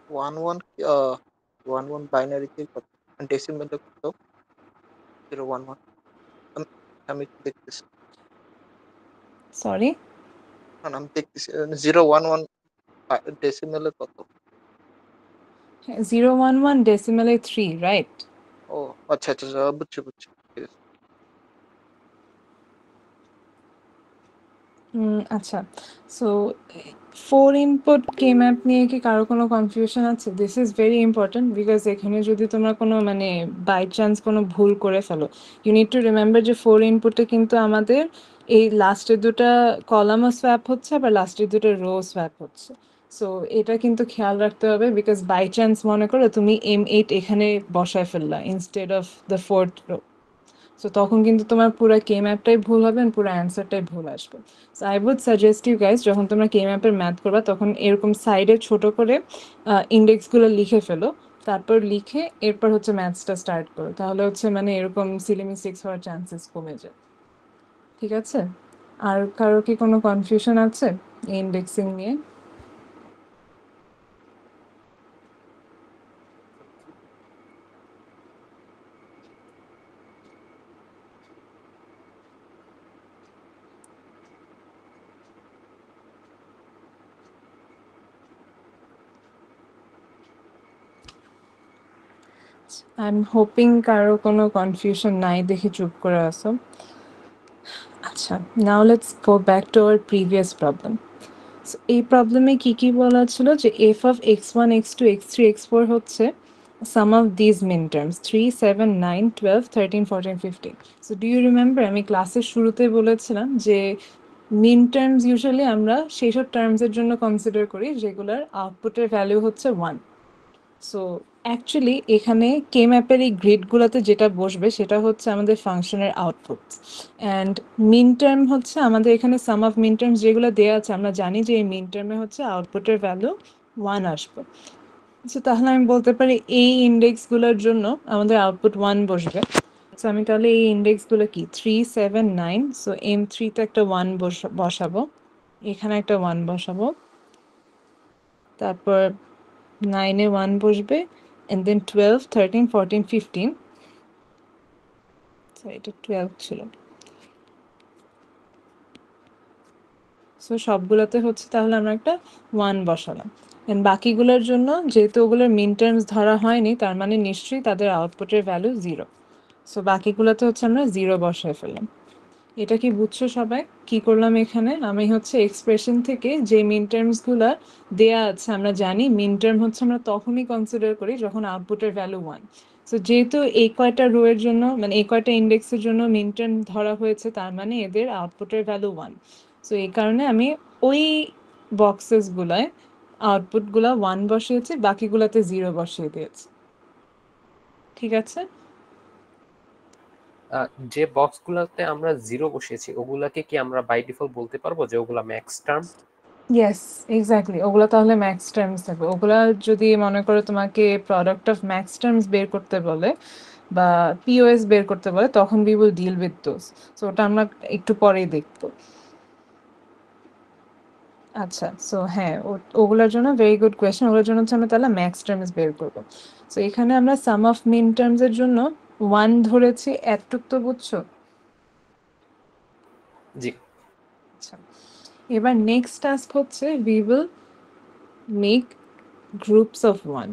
1 1 1 1 বাইনারিতে কত, ডেসিমেলে কত? 0 1 1 আমি একটু দেখতেছি, সরি, না আমি দেখতেছি 0 1 1 ডেসিমেলে কত? 0 1 1 ডেসিমেলে 3, রাইট? ও আচ্ছা আচ্ছা আচ্ছা, বুঝছি বুঝছি, ঠিক আছে। আচ্ছা, সো 4 ইনপুট কে ম্যাপ নিয়ে কি কারো কোনো কনফিউশন আছে? This is very important, because এখানে যদি তোমরা কোনো মানে বাই চান্স কোনো ভুল করে ফেলো, ইউ নিড টু রিমেম্বার যে 4 ইনপুটে কিন্তু আমাদের এই লাস্টের দুটা কলামও সোয়াপ হচ্ছে, আবার লাস্টের দুটো রো সোয়াপ হচ্ছে। সো এটা কিন্তু খেয়াল রাখতে হবে, বিকজ বাই চান্স মনে করো তুমি M8 এখানে বসায় ফেললা instead of the fourth row, so তখন কিন্তু তোমার পুরো কে ম্যাপটাই ভুল হবে, পুরো অ্যান্সারটাই ভুল আসবে। So I would suggest you guys, যখন তোমরা কে ম্যাপের ম্যাথ করবা, তখন এরকম সাইডে ছোট করে ইন্ডেক্সগুলো লিখে ফেলো, তারপর লিখে এরপর হচ্ছে ম্যাথসটা স্টার্ট করো, তাহলে হচ্ছে মানে এরকম সিলি মিস্টেক্স হওয়ার চান্সেস কমে যায়। ঠিক আছে? আর কারো কি কোনো কনফিউশন আছে এই ইন্ডেক্সিং নিয়ে? আই এম হোপিং কারো কোনো কনফিউশন নাই দেখে চুপ করে আসো। আচ্ছা, now let's go back to our previous problem. এই প্রবলেমে কি কি বলা ছিল, যে f of x1 x2 x3 x4 হচ্ছে sum of these min terms 3 7 9 12 13 14 15। So do you remember আমি ক্লাসের শুরুতে বলেছিলাম যে মিন টার্মস ইউজুয়ালি আমরা সেই সব টার্মসের জন্য কনসিডার করি যেগুলোর আউটপুটের ভ্যালু হচ্ছে 1। সো অ্যাকচুয়ালি এখানে কে ম্যাপের এই গ্রিডগুলোতে যেটা বসবে সেটা হচ্ছে আমাদের ফাংশনের আউটপুট, অ্যান্ড মিন টার্ম হচ্ছে আমাদের এখানে সাম অফ মিন টার্মস যেগুলো দেওয়া আছে, আমরা জানি যে এই মিন টার্মে হচ্ছে আউটপুটের ভ্যালু 1 আসবে। সো তাহলে আমি বলতে পারি এই ইন্ডেক্সগুলোর জন্য আমাদের আউটপুট 1 বসবে। সো আমি তাহলে এই ইন্ডেক্সগুলো কি 3, 7, 9, সো M3 তে একটা 1 বসাবো, এখানে একটা 1 বসাবো, তারপর 9 এ 1 বসবে, and then 12, 13, 14, 15, সো এটা 12 ছিল। সো সবগুলোতে হচ্ছে তাহলে আমরা একটা 1 বসালাম, এন্ড বাকিগুলোর জন্য যেহেতু ওগুলোর মিন টার্মস ধরা হয়নি, তার মানে নিশ্চয়ই তাদের আউটপুটের ভ্যালু 0। সো বাকিগুলোতে হচ্ছে আমরা 0 বসায় ফেললাম। এটা কি বুঝছো সবাই? কি করলাম এখানে? আমি হচ্ছে এক্সপ্রেশন থেকে যে মিন টার্মসগুলো দেয়া আছে, আমরা জানি মিন টার্ম হচ্ছে আমরা তখনই কনসিডার করি যখন আউটপুটের ভ্যালু 1। সো যেহেতু এই কয়টা রো এর জন্য, মানে এই কয়টা ইন্ডেক্সের জন্য মিন টার্ম ধরা হয়েছে, তার মানে এদের আউটপুটের ভ্যালু 1। সো এই কারণে আমি ওই বক্সেসগুলোয় আউটপুটগুলো 1 বসিয়েছি, বাকিগুলোতে 0 বসিয়ে দিয়েছি। ঠিক আছে? যে বক্সগুলোতে আমরা 0 বসিয়েছি ওগুলাকে কি আমরা বাই ডিফল্ট বলতে পারবো যে ওগুলা ম্যাক্স টার্ম? ইয়েস, এক্স্যাক্টলি, ওগুলো তাহলে ম্যাক্স টার্মস থাকবে। ওগুলা যদি মনে করো তোমাকে প্রোডাক্ট অফ ম্যাক্স টার্মস বের করতে বলে বা পিওএস বের করতে বলে, তখন we will deal with those. So ওটা আমরা একটু পরেই দেখবো। আচ্ছা, সো হ্যাঁ, ওগুলোর জন্য ভেরি গুড কোয়েশ্চেন। ওগুলোর জন্য হচ্ছে আমরা তাহলে ম্যাক্স টার্মস বের করবো। সো এখানে আমরা সাম অফ মিন টার্মস এর জন্য 1 ধরেছি, এতটুক তো বুঝছো? জি। আচ্ছা, এবার নেক্সট টাস্ক হচ্ছে we will make groups of 1,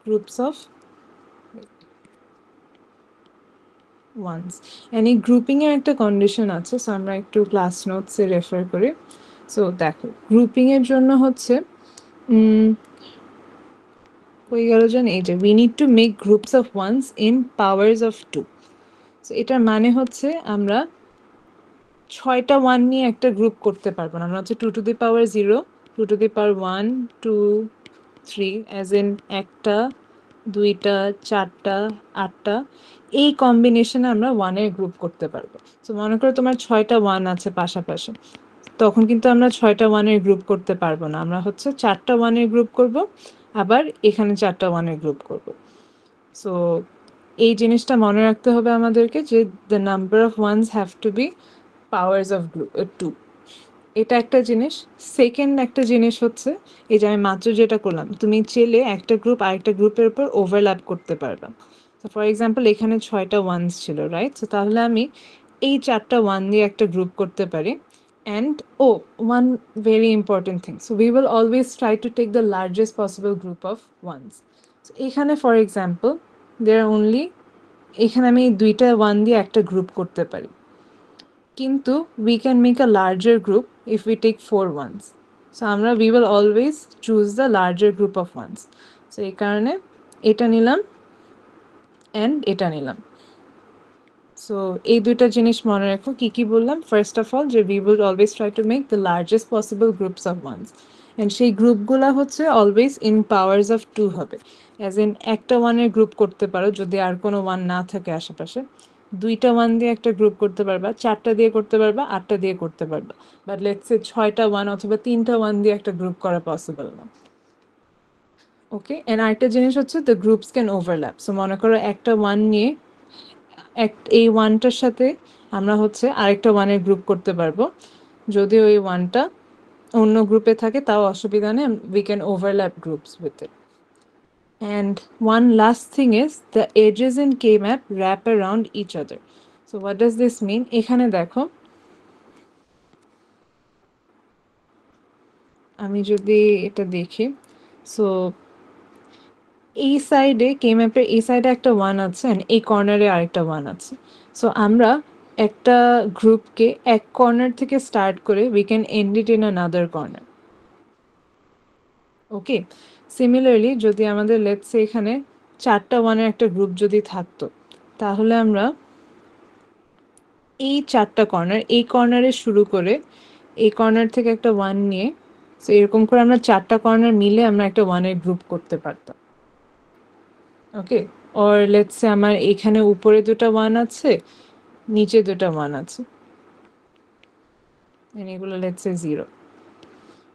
groups of ones. And এই গ্রুপিং এর একটা কন্ডিশন আছে, সো আমরা একটু ক্লাস নোটসে রেফার করি। সো দেখো, গ্রুপিং এর জন্য হচ্ছে হয়ে গেল যেন এই যে we need to make groups of ones in powers of 2। So এটার মানে হচ্ছে আমরা 6টা 1 নিয়ে একটা গ্রুপ করতে পারবো না। আমরা হচ্ছে 2 to the power 0, 2 to the power 1, 2, 3, as in একটা, দুইটা, 4টা, 8টা, এই কম্বিনেশনে আমরা 1 এর গ্রুপ করতে পারবো। সো মনে করো তোমার 6টা 1 আছে পাশাপাশি, তখন কিন্তু আমরা 6টা 1 এর গ্রুপ করতে পারবো না। আমরা হচ্ছে 4টা 1 এর গ্রুপ করব, আবার এখানে 4টা 1 এর গ্রুপ করব। সো এই জিনিসটা মনে রাখতে হবে আমাদেরকে যে the number of ones have to be powers of 2। এটা একটা জিনিস। সেকেন্ড একটা জিনিস হচ্ছে এই যে আমি মাত্র যেটা করলাম, তুমি চেলে একটা গ্রুপ আরেকটা গ্রুপের উপর ওভারল্যাপ করতে পারবা। তো ফর এক্সাম্পল এখানে 6টা ওয়ান্স ছিল, রাইট? সো তাহলে আমি এই 4টা 1 দিয়ে একটা গ্রুপ করতে পারি। And one very important thing, so we will always try to take the largest possible group of ones. এখানে ফর এক্সাম্পল দেয়ার অনলি, এখানে আমি 2টা 1 দিয়ে একটা গ্রুপ করতে পারি, কিন্তু we can make a larger group if we take 4 ones. So আমরা we will always choose the larger group of ones. So এই কারণে এটা নিলাম and এটা নিলাম। সো এই দুইটা জিনিস মনে রাখো। কি কি বললাম? ফার্স্ট অফ অল যে we will always try to make the largest possible groups of ones, and সেই গ্রুপগুলা হচ্ছে অলওয়েজ ইন পাওয়ার্স অফ 2 হবে। অ্যাজ ইন একটা 1 এর গ্রুপ করতে পারো যদি আর কোনো 1 না থাকে আশেপাশে, 2টা 1 দিয়ে একটা গ্রুপ করতে পারবা, 4টা দিয়ে করতে পারবা, 8টা দিয়ে করতে পারবা। বাট লেটস সে 6টা 1 অথবা 3টা 1 দিয়ে একটা গ্রুপ করা পসিবল না। ওকে, এন্ড আরেকটা জিনিস হচ্ছে the groups can overlap. So মনে করো একটা 1 নিয়ে এই 1টার সাথে আমরা হচ্ছে আরেকটা 1 এর গ্রুপ করতে পারবো, যদি ওই 1টা অন্য গ্রুপে থাকে তাও অসুবিধা নেই, we can overlap groups with it. And one last thing is the edges in K-map wrap around each other. So what does this mean? এখানে দেখো, আমি যদি এটা দেখি, সো এই সাইডে K-map-এর এই সাইডে একটা 1 আছে and এই কর্নারে আরেকটা 1 আছে। সো আমরা একটা গ্রুপকে এক কর্নার থেকে স্টার্ট করে we can end it in another corner. Okay, similarly যদি আমাদের লেটস সে এখানে 4টা 1 এর একটা গ্রুপ যদি থাকতো, তাহলে আমরা এই 4টা কর্নার, এই কর্নারে শুরু করে এই কর্নার থেকে একটা 1 নিয়ে, সো এরকম করে আমরা 4টা কর্নার মিলে আমরা একটা 1 এর গ্রুপ করতে পারতাম। ওকে, অর লেটস সে আমার এখানে উপরে 2টা 1 আছে, নিচে 2টা 1 আছে, এগুলো লেটস সে 0।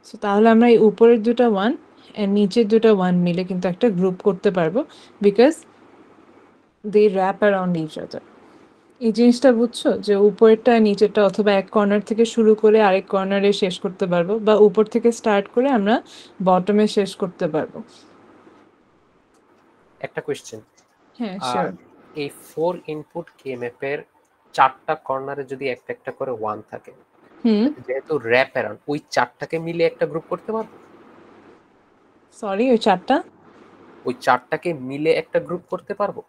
সো তাহলে আমরা এই উপরের দুটো 1 এন্ড নিচের দুটো 1 মিলে কিন্তু একটা গ্রুপ করতে পারবো because they wrap around each other. এই জিনিসটা বুঝছো যে উপরেরটা আর নিচেরটা অথবা এক কর্নার থেকে শুরু করে আরেক কর্নারে শেষ করতে পারবো, বা উপর থেকে স্টার্ট করে আমরা বটমে শেষ করতে পারবো। একটা কোয়েশ্চেন, হ্যাঁ আর শিওর। এই 4 ইনপুট কে ম্যাপের 4টা কর্নারে যদি একটা একটা করে 1 থাকে, হুম, যেহেতু র্যাপ অ্যারাউন্ড, ওই 4টাকে মিলে একটা গ্রুপ করতে পারবো? সরি ওই 4টা? ওই 4টাকে মিলে একটা গ্রুপ করতে পারবো?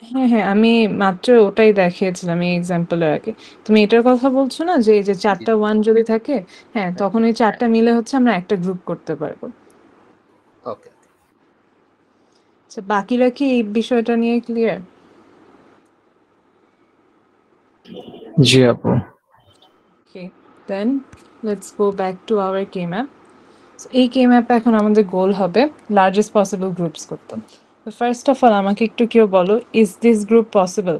হ্যাঁ হ্যাঁ, আমি মাত্র ওটাই দেখিয়েছিলাম এই এক্সাম্পলের আগে। তুমি এটার কথা বলছো না, যে এই যে জি। 4টা 1 যদি থাকে, হ্যাঁ হ্যাঁ, তখন ওই 4টা মিলে হচ্ছে আমরা একটা গ্রুপ করতে পারবো। ওকে। আচ্ছা, বাকিরা কি এই বিষয়টা নিয়ে ক্লিয়ার? জি আপু। Okay, then let's go back to our K-map. So এই K-map এখন আমাদের গোল হবে largest possible groups করতে। So first of all আমাকে একটু কেউ বলো, is this group possible?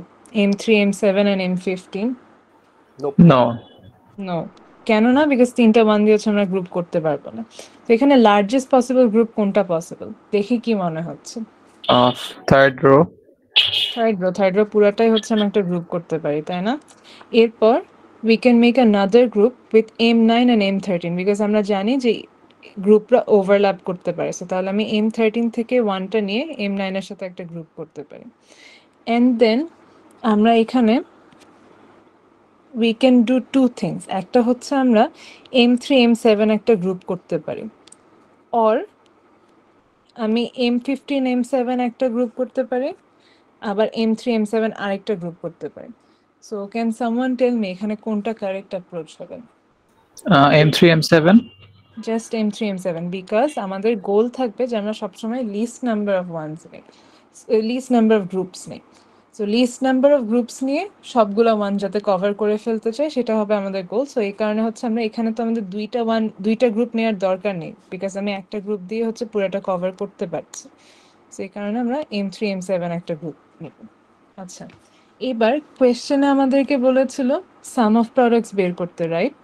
M3, M7 and M15? Nope. No. No. কেন না? বিকজ 3টা 1 দিয়ে হচ্ছে আমরা গ্রুপ করতে পারবো না। তো এখানে লার্জেস্ট পসিবল গ্রুপ কোনটা পসিবল দেখি কি মনে হচ্ছে? Third rho. থার্ড রো পুরাটাই হচ্ছে আমরা একটা গ্রুপ করতে পারি, তাই না? এরপর we can make another group with M9 and M13 because আমরা জানি যে গ্রুপরা ওভারল্যাপ করতে পারে। সো তাহলে আমি M13 থেকে 1টা নিয়ে M9 এর সাথে একটা গ্রুপ করতে পারি। এন্ড দেন আমরা এখানে we can do two things. একটা হচ্ছে আমরা M3 M7 একটা গ্রুপ করতে পারি, অর আমি M15 M7 একটা গ্রুপ করতে পারি, আবার M3 M7 আরেকটা গ্রুপ করতে পারি। So can someone tell me এখানে কোনটা কারেক্ট অ্যাপ্রোচ হবে? M3 M7। Just M3 M7 because আমাদের গোল থাকবে যে আমরা সবসময় লিস্ট নাম্বার অফ ওয়ানস নেই, লিস্ট নাম্বার অফ গ্রুপস নেই। So least number of groups নিয়ে সবগুলো ওয়ান যাতে কভার করে ফেলতে চাই সেটা হবে আমাদের গোল। সো এই কারণে হচ্ছে আমরা এখানে তো আমাদের দুইটা গ্রুপ নেওয়ার দরকার নেই বিকজ আমি একটা গ্রুপ দিয়ে হচ্ছে পুরোটা কভার করতে পারছি। সো এই কারণে আমরা M3 M7 একটা গ্রুপ নেব। আচ্ছা, এবার কোয়েশ্চেনে আমাদেরকে বলেছিল সাম অফ প্রোডাক্টস বের করতে, right?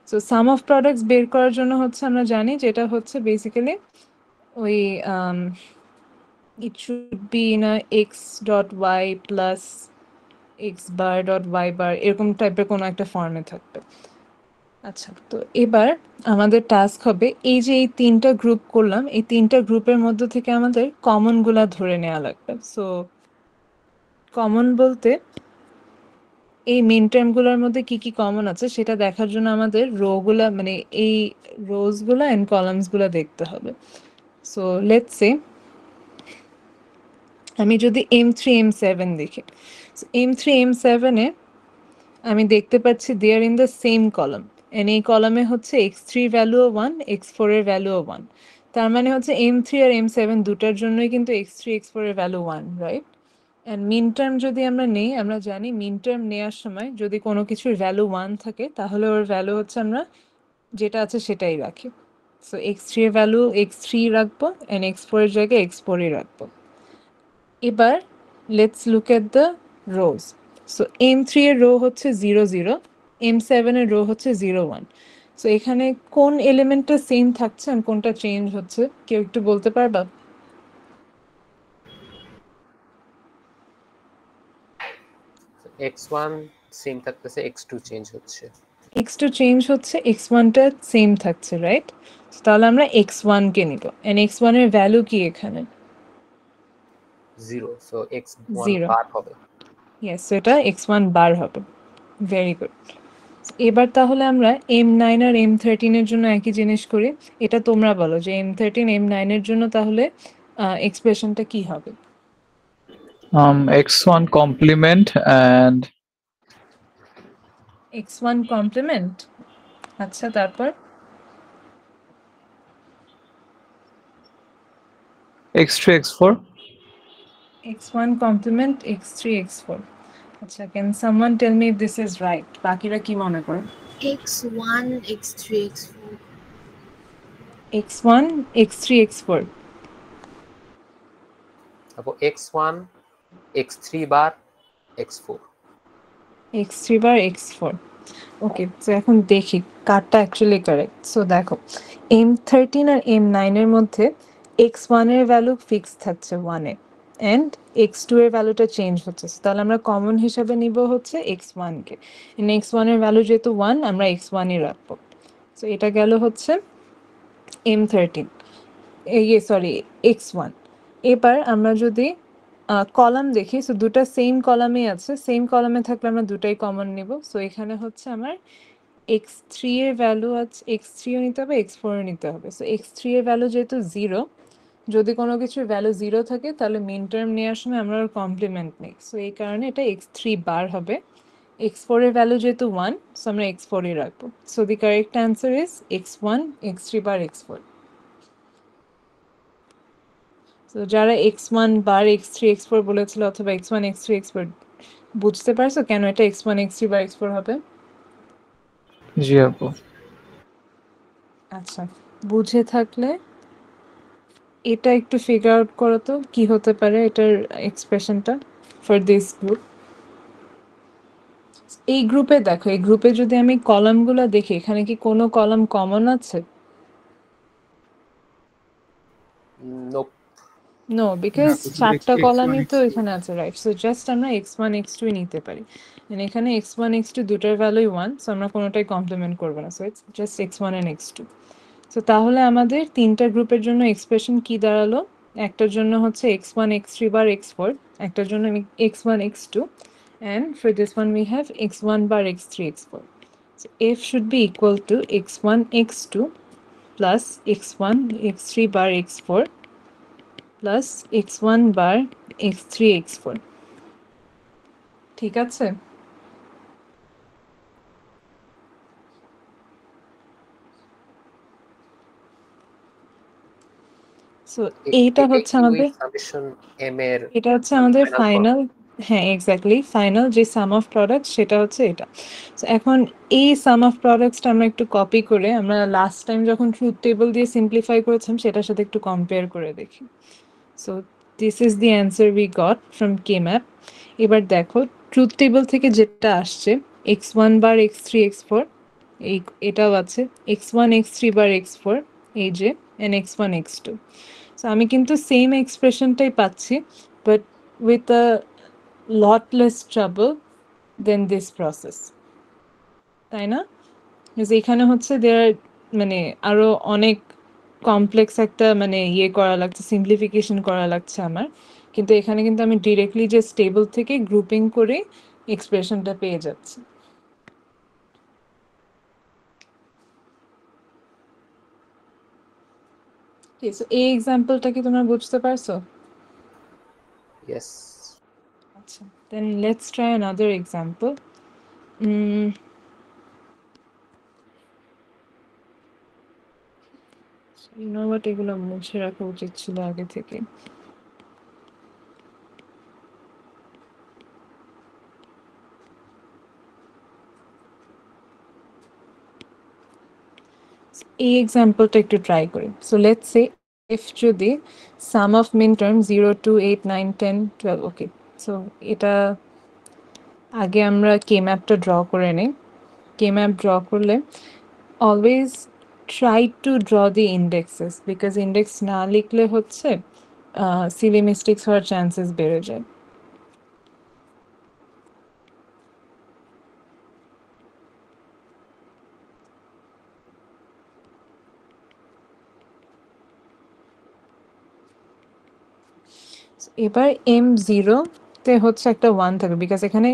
So sum of products বের করার জন্য হচ্ছে আমরা জানি যেটা হচ্ছে বেসিক্যালি ওই it should be in a X dot Y plus X bar dot Y bar, এরকম টাইপের কোনো একটা ফর্মে থাকবে। আচ্ছা, তো এবার আমাদের টাস্ক হবে এই যে এই 3টা গ্রুপ করলাম, এই 3টা গ্রুপের মধ্যে থেকে আমাদের কমনগুলা ধরে নেওয়া লাগবে। সো কমন বলতে এই মেন টার্মগুলোর মধ্যে কি কি কমন আছে সেটা দেখার জন্য আমাদের রোগুলা মানে এই রোজগুলা এন্ড কলামসগুলা দেখতে হবে। সো লেটস সে আমি যদি M3 M7 দেখি, M3 M7 এ আমি দেখতে পাচ্ছি they are in the same column and এই কলামে হচ্ছে x3 ভ্যালুও 1 x4 এর ভ্যালুও 1। তার মানে হচ্ছে M3 আর M7 দুটার জন্যই কিন্তু x3 x4 এর value 1, right? And min term যদি আমরা নেই, আমরা জানি মিন টার্ম নেওয়ার সময় যদি কোনো কিছুর ভ্যালু 1 থাকে তাহলে ওর ভ্যালু হচ্ছে আমরা যেটা আছে সেটাই রাখি। সো x3 এর ভ্যালু x3 রাখবো অ্যান্ড x4 এর জায়গায় x4 ই রাখবো। এবার let's look at the rose. So M3 এর রো হচ্ছে 0 0, M7 এর রো হচ্ছে 0 1। সো এখানে কোন এলিমেন্টটা সেম থাকছে আর কোনটা চেঞ্জ হচ্ছে কেউ একটু বলতে পারবা? x1 সেম থাকতেছে, x2 চেঞ্জ হচ্ছে। x2 চেঞ্জ হচ্ছে, x1টা সেম থাকছে, রাইট? তাহলে আমরা x1 কে নিব এন্ড x1 এর ভ্যালু কি এখানে? 0, সো x1 0। বার হবে। ইয়েস, এটা x1 বার হবে। Very good. এবার তাহলে আমরা M9 আর M13 এর জন্য একই জিনিস করি। এটা তোমরা বলো যে M13 M9 এর জন্য তাহলে এক্সপ্রেশনটা কি হবে? X1 complement and x1 complement. আচ্ছা, তারপর x3 x4। x1 complement x3 x4। আচ্ছা, can someone tell me if this is right? বাকিরা কি মনে করে? x1 x3 x4 x1 x3 x4। তারপর x1 x3 বার x4। x3 বার x4। ওকে, তো এখন দেখি কারটা অ্যাকচুয়ালি কারেক্ট। সো দেখো M13 আর M9 এর মধ্যে x1 এর ভ্যালু ফিক্স থাকছে 1 এ অ্যান্ড x2 এর ভ্যালুটা চেঞ্জ হচ্ছে। So, তাহলে আমরা কমন হিসাবে নিব হচ্ছে x1 কে। x1 এর ভ্যালু যেহেতু 1, আমরা x1 ই রাখবো। সো এটা গেল হচ্ছে M13, সরি x1। এবার আমরা যদি কলাম দেখি, সো দুটো সেম কলামে আছে, সেম কলামে থাকলে আমরা দুটাই কমন নিব। সো এখানে হচ্ছে আমার x3 এর ভ্যালু আছে, x3 ও নিতে হবে, x4 ও নিতে হবে। সো x3 এর ভ্যালু যেহেতু 0, যদি কোনো কিছুর ভ্যালু 0 থাকে তাহলে মিন টার্ম নেওয়ার সময় আমরা ওর কমপ্লিমেন্ট নিই। সো এই কারণে এটা x3 বার হবে। x4 এর ভ্যালু যেহেতু 1, সো আমরা x4 ই রাখবো। So the correct answer is x1, x3 bar x4। So যারা x1 বার x3 x4 বলেছিল অথবা x1 x3 x4, বুঝতে পারছো কেন এটা x1 x3 বার x4 হবে? জি আপু। আচ্ছা, বুঝে থাকলে এটা একটু ফিগার আউট করো তো কি হতে পারে এটার এক্সপ্রেশনটা ফর দিস গ্রুপ। এই গ্রুপে দেখো, এই গ্রুপে যদি আমি কলামগুলো দেখি, এখানে কি কোনো কলাম কমন আছে? নোপ। নো, বিকজ শুধু চারটা X1, কলামই তো X2 এখানে আছে, রাইট? সো জাস্ট আমরা x1 x2 নিতে পারি। এখানে x1 x2 দুটার ভ্যালুই 1, সো আমরা কোনোটাই কমপ্লিমেন্ট করবো না। So it's just x1 and x2। So তাহলে আমাদের তিনটা গ্রুপের জন্য এক্সপ্রেশন কি দাঁড়ালো? একটার জন্য হচ্ছে x1 x3 বার x4, একটার জন্য x1 x2, and for this one we have x1 bar x3 x4. So f should be equal to x1 x2 plus x1 x3 bar x4 plus x1 bar x3 x4. ঠিক আছে? সো এইটা হচ্ছে আমাদের সামেশন এম এর এটা হচ্ছে আমাদের final ফাইনাল। হ্যাঁ, এক্স্যাক্টলি ফাইনাল যে সাম অফ প্রোডাক্ট সেটা হচ্ছে এটা। সো এখন এই সাম অফ প্রোডাক্টসটা আমরা একটু কপি করে আমরা লাস্ট টাইম যখন ট্রুথ টেবল দিয়ে সিম্পলিফাই করেছিলাম সেটার সাথে একটু কম্পেয়ার করে দেখি। So this is the answer we got from K map. এবার দেখো ট্রুথ টেবল থেকে যেটা আসছে x1 বার x3 x4, এই এটাও আছে x1 x3 বার x4, এই যে, and x1 x2। সো আমি কিন্তু সেম এক্সপ্রেশনটাই পাচ্ছি, but with a lot less trouble than this process, তাই না? Because এখানে হচ্ছে মানে আরো অনেক কমপ্লেক্স একটা মানে ইয়ে করা লাগছে, সিম্পলিফিকেশন করা লাগছে আমার। কিন্তু এখানে কিন্তু আমি ডিরেক্টলি যে টেবল থেকে গ্রুপিং করে এক্সপ্রেশনটা পেয়ে যাচ্ছি। ঠিক আছে, এই এক্সাম্পলটা কি তোমরা বুঝতে পারছো? ইয়েস। আচ্ছা, then let's try another example. You know what, এগুলো মুছে রাখা উচিত ছিল আগে থেকে। এই এক্সাম্পলটা একটু ট্রাই করি। সো লেটস সে if যদি sum of min term 0 2 8 9 10 12, okay. So এটা আগে আমরা কে ম্যাপটা ড্র করে নিই। কে ম্যাপ ড্র করলে always try to draw the indexes, because index না লিখলে হচ্ছে সিলি মিস্টেক্স হওয়ার চান্সেস বেড়ে যায়। এবার m0 তে হচ্ছে একটা 1 থাকবে, বিকজ এখানে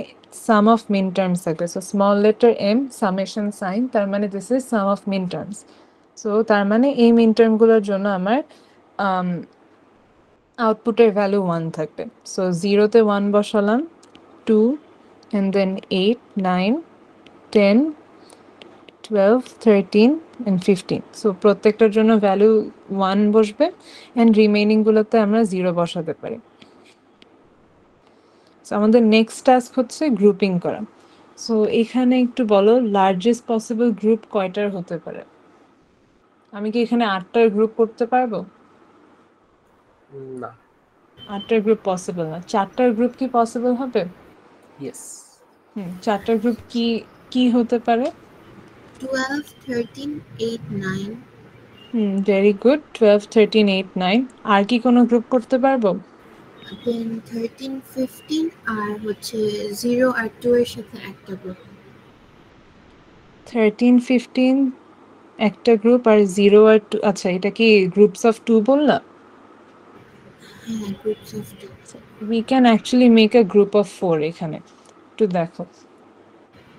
সাম অফ মিন টার্মস থাকবে। So small letter m summation sign, তার মানে this is sum of min terms. So তার মানে এই মিন টার্মগুলোর জন্য আমার আউটপুটের ভ্যালু 1 থাকবে। সো 0-তে 1 বসালাম, 2 and then 8 9 10 12 13 and 15। সো প্রত্যেকটার জন্য ভ্যালু 1 বসবে অ্যান্ড রিমেইনিংগুলোতে আমরা 0 বসাতে পারি। সো আমাদের নেক্সট টাস্ক হচ্ছে গ্রুপিং করা। সো এখানে একটু বলো লার্জেস্ট পসিবল গ্রুপ কয়টার হতে পারে? আমি কি এখানে 8টার গ্রুপ করতে পারবো? না। 8টার গ্রুপ পসিবল না। 4টার গ্রুপ কি পসিবল হবে? ইয়েস। 4টার গ্রুপ কি কি হতে পারে? 12, 13, 8, 9. Very good. 12, 13, 8, 9। আর কি কোনো গ্রুপ করতে পারবো? Then 13, 15 আর হচ্ছে 0 আর 2 এর সাথে একটা গ্রুপ। 13, 15 একটা গ্রুপ, আর 0 আর 2। আচ্ছা, এটা কি গ্রুপস অফ 2 বললাম? হ্যাঁ, groups of 2। We can actually make a group of 4 এখানে। একটু দেখো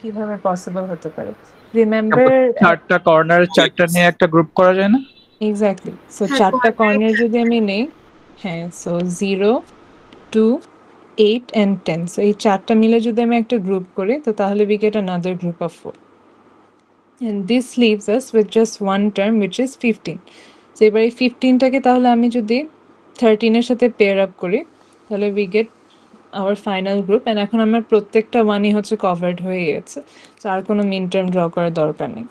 কিভাবে পসিবল হতে পারে। রিমেম্বার, চারটা কর্নার, চারটা নিয়ে একটা গ্রুপ করা যায় না? এক্স্যাক্টলি। সো হ্যাঁ, চারটা corner কর্নার যদি আমি নেই, হ্যাঁ, সো 0, 2, 8 and 10, সো এই চারটা মিলে যদি আমি একটা গ্রুপ করি, তো তাহলে we get another group of 4, and this leaves us with just one term which is 15. So এবার এই 15টাকে তাহলে আমি যদি 13 এর সাথে পেয়ার আপ করি, তাহলে we get our final group, and এখন আমার প্রত্যেকটা ওয়ানই হচ্ছে কভার্ড হয়ে গেছে, সো আর কোনো মিন টার্ম ড্র করার দরকার নেই।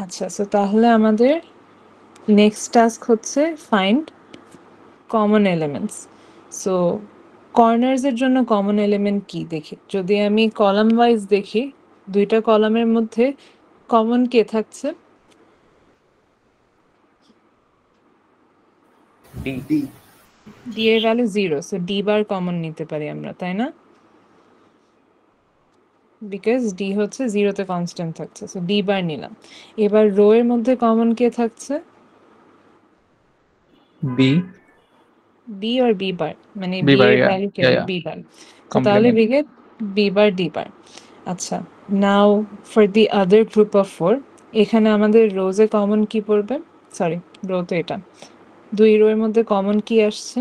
আচ্ছা, সো তাহলে আমাদের নেক্সট টাস্ক হচ্ছে ফাইন্ড কমন এলিমেন্টস। সো কর্নার্সের জন্য কমন এলিমেন্ট কি দেখি। যদি আমি কলাম ওয়াইজ দেখি, দুইটা কলামের মধ্যে কমন কে থাকছে? ডি। ডি এর value 0, so D bar common নিতে পারি আমরা, তাই না? বিকজ ডি হচ্ছে 0তে কনস্ট্যান্ট থাকছে, সো ডি বার নিলাম। এবার রো এর মধ্যে কমন কে থাকছে? B. B or B bar, মানে বি বি বার, এর ইয়া ভ্যালু কে? ইয়া বি বার। তো তাহলে complement. we get B bar D bar. আচ্ছা, now for the other group of 4, এখানে আমাদের রোজে কমন কি পড়বে? সরি, রো তো এটা, দুই রো এর মধ্যে কমন কি আসছে?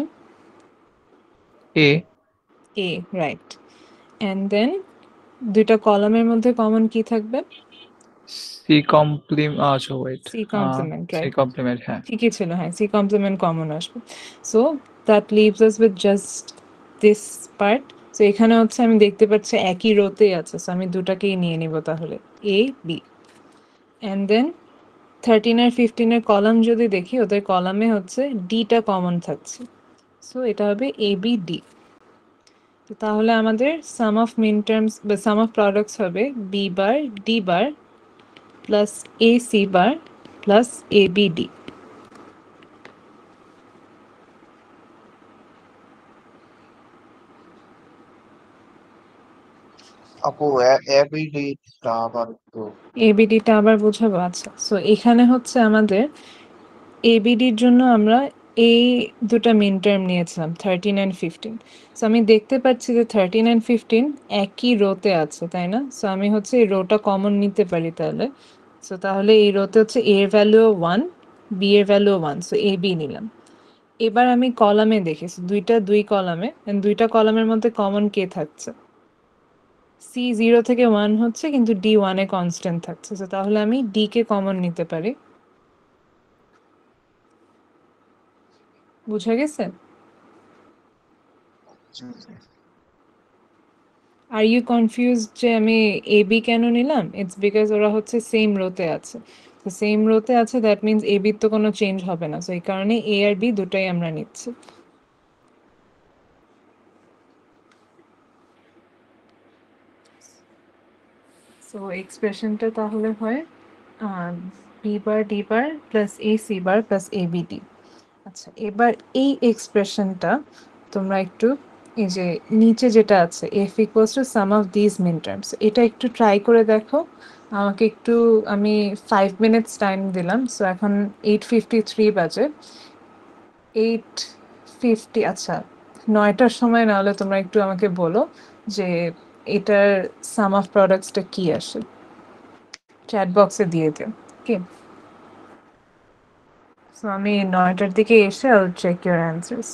এ। এ, রাইট। এন্ড দেন দুইটা কলামের মধ্যে কমন কি থাকবে? সি কমপ্লিমেন্ট, আচ্ছা wait, C complement, C right. Complement, হ্যাঁ। ঠিকই ছিল, হ্যাঁ, সি কমপ্লিমেন্ট কমন আসবে। So that leaves us with just this part. So এখানে হচ্ছে আমি দেখতে পাচ্ছি একই রোতেই আছে, সো আমি দুটাকেই নিয়ে নিব তাহলে, এ বি। অ্যান্ড দেন 13 আর 15 এর কলাম যদি দেখি, ওদের কলামে হচ্ছে ডিটা কমন থাকছে, সো এটা হবে এ বি ডি। তো তাহলে আমাদের সাম অফ মিন টার্মস বা সাম অফ প্রোডাক্টস হবে B bar D bar plus A C bar plus A B D. আপু এবিডিটা আবার একটু এবিডিটা আবার বোঝাবো? আচ্ছা, সো এখানে হচ্ছে আমাদের এবিডির জন্য আমরা এই দুটা মিন টার্ম নিয়েছিলাম 13 অ্যান্ড 15। সো আমি দেখতে পাচ্ছি যে 13 অ্যান্ড 15 একই রোতে আছে, তাই না? সো আমি হচ্ছে এই রোটা কমন নিতে পারি তাহলে। সো তাহলে এই রোতে হচ্ছে এ এর ভ্যালুও 1, বি এর ভ্যালুও 1, সো এ বি নিলাম। এবার আমি কলামে দেখি, so দুই কলামে, দুইটা কলামের মধ্যে কমন কে থাকছে? সি 0 থেকে 1 হচ্ছে, কিন্তু ডি 1 এ কনস্ট্যান্ট থাকছে, সো তাহলে আমি ডি কে কমন নিতে পারি। বুঝা গেছে? আর ইউ কনফিউজড যে আমি এ বি কেন নিলাম? ইটস বিকজ ওরা হচ্ছে সেম রোতে আছে। তো সেম রোতে আছে, দ্যাট মিনস এ বির তো কোনো চেঞ্জ হবে না, সো এই কারণে এ আর বি দুটাই আমরা নিচ্ছি। সো এক্সপ্রেশনটা তাহলে হয় B bar D bar plus A C bar plus A B D. আচ্ছা, এবার এই এক্সপ্রেশনটা তোমরা একটু, এই যে নিচে যেটা আছে F equals to sum of this min terms, এটা একটু ট্রাই করে দেখো। আমাকে একটু, আমি 5 মিনিটস টাইম দিলাম, সো এখন 8:53 বাজে। 8:50, আচ্ছা 9টার সময়, না হলে তোমরা একটু আমাকে বলো যে এটার সাম অফ প্রোডাক্টসটা কি আসে, চ্যাট বক্সে দিয়ে দিও। ওকে, সো আমি 9টার দিকে এসে I will check your answers.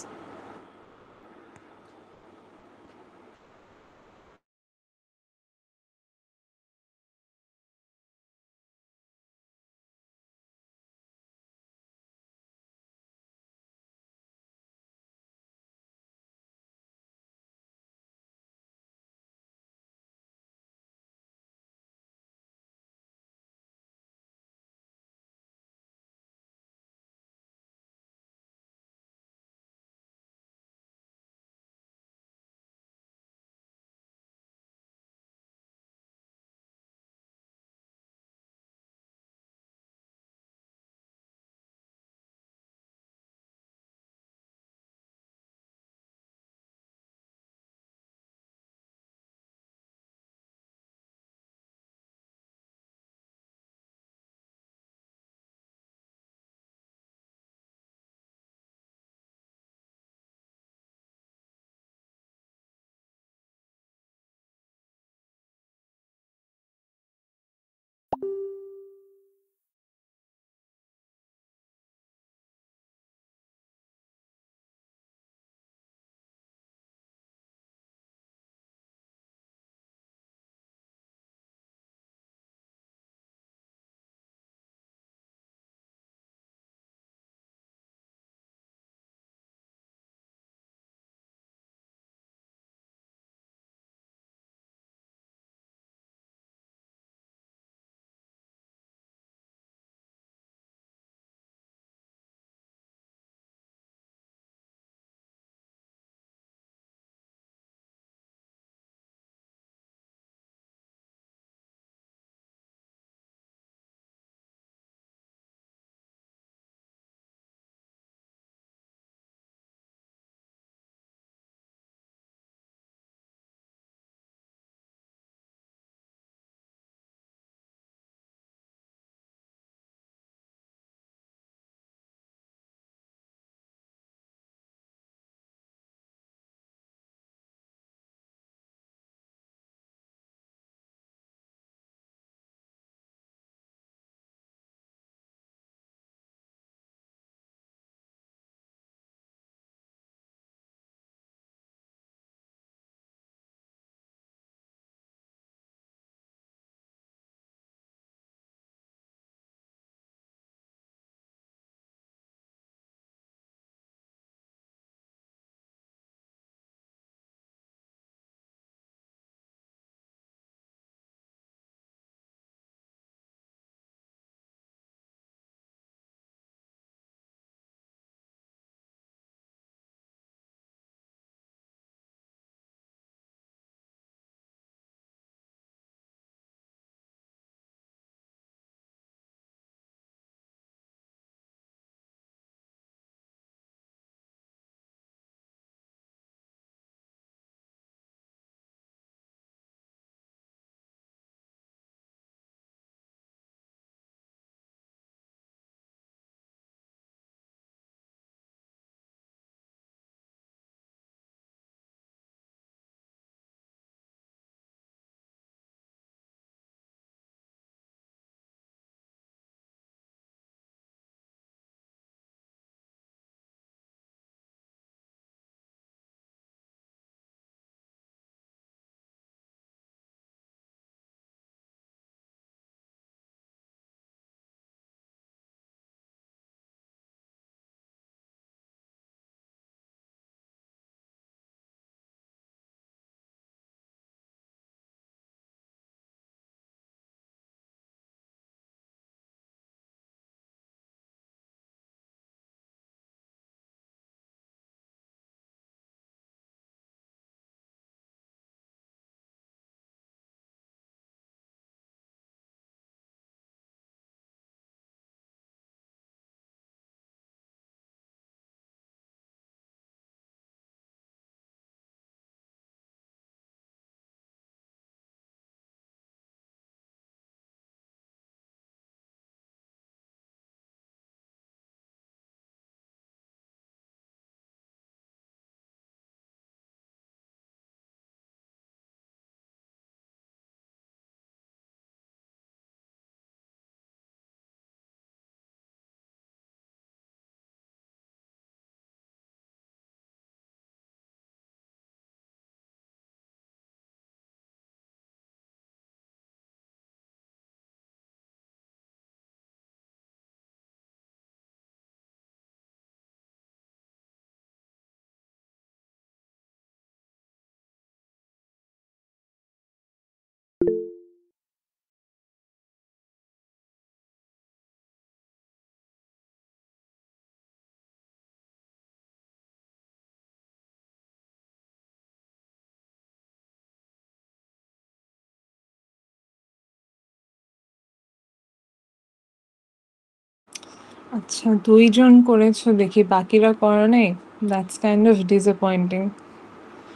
আচ্ছা 2 জন করেছো দেখি, বাকিরা করো নাই? That's kind of disappointing.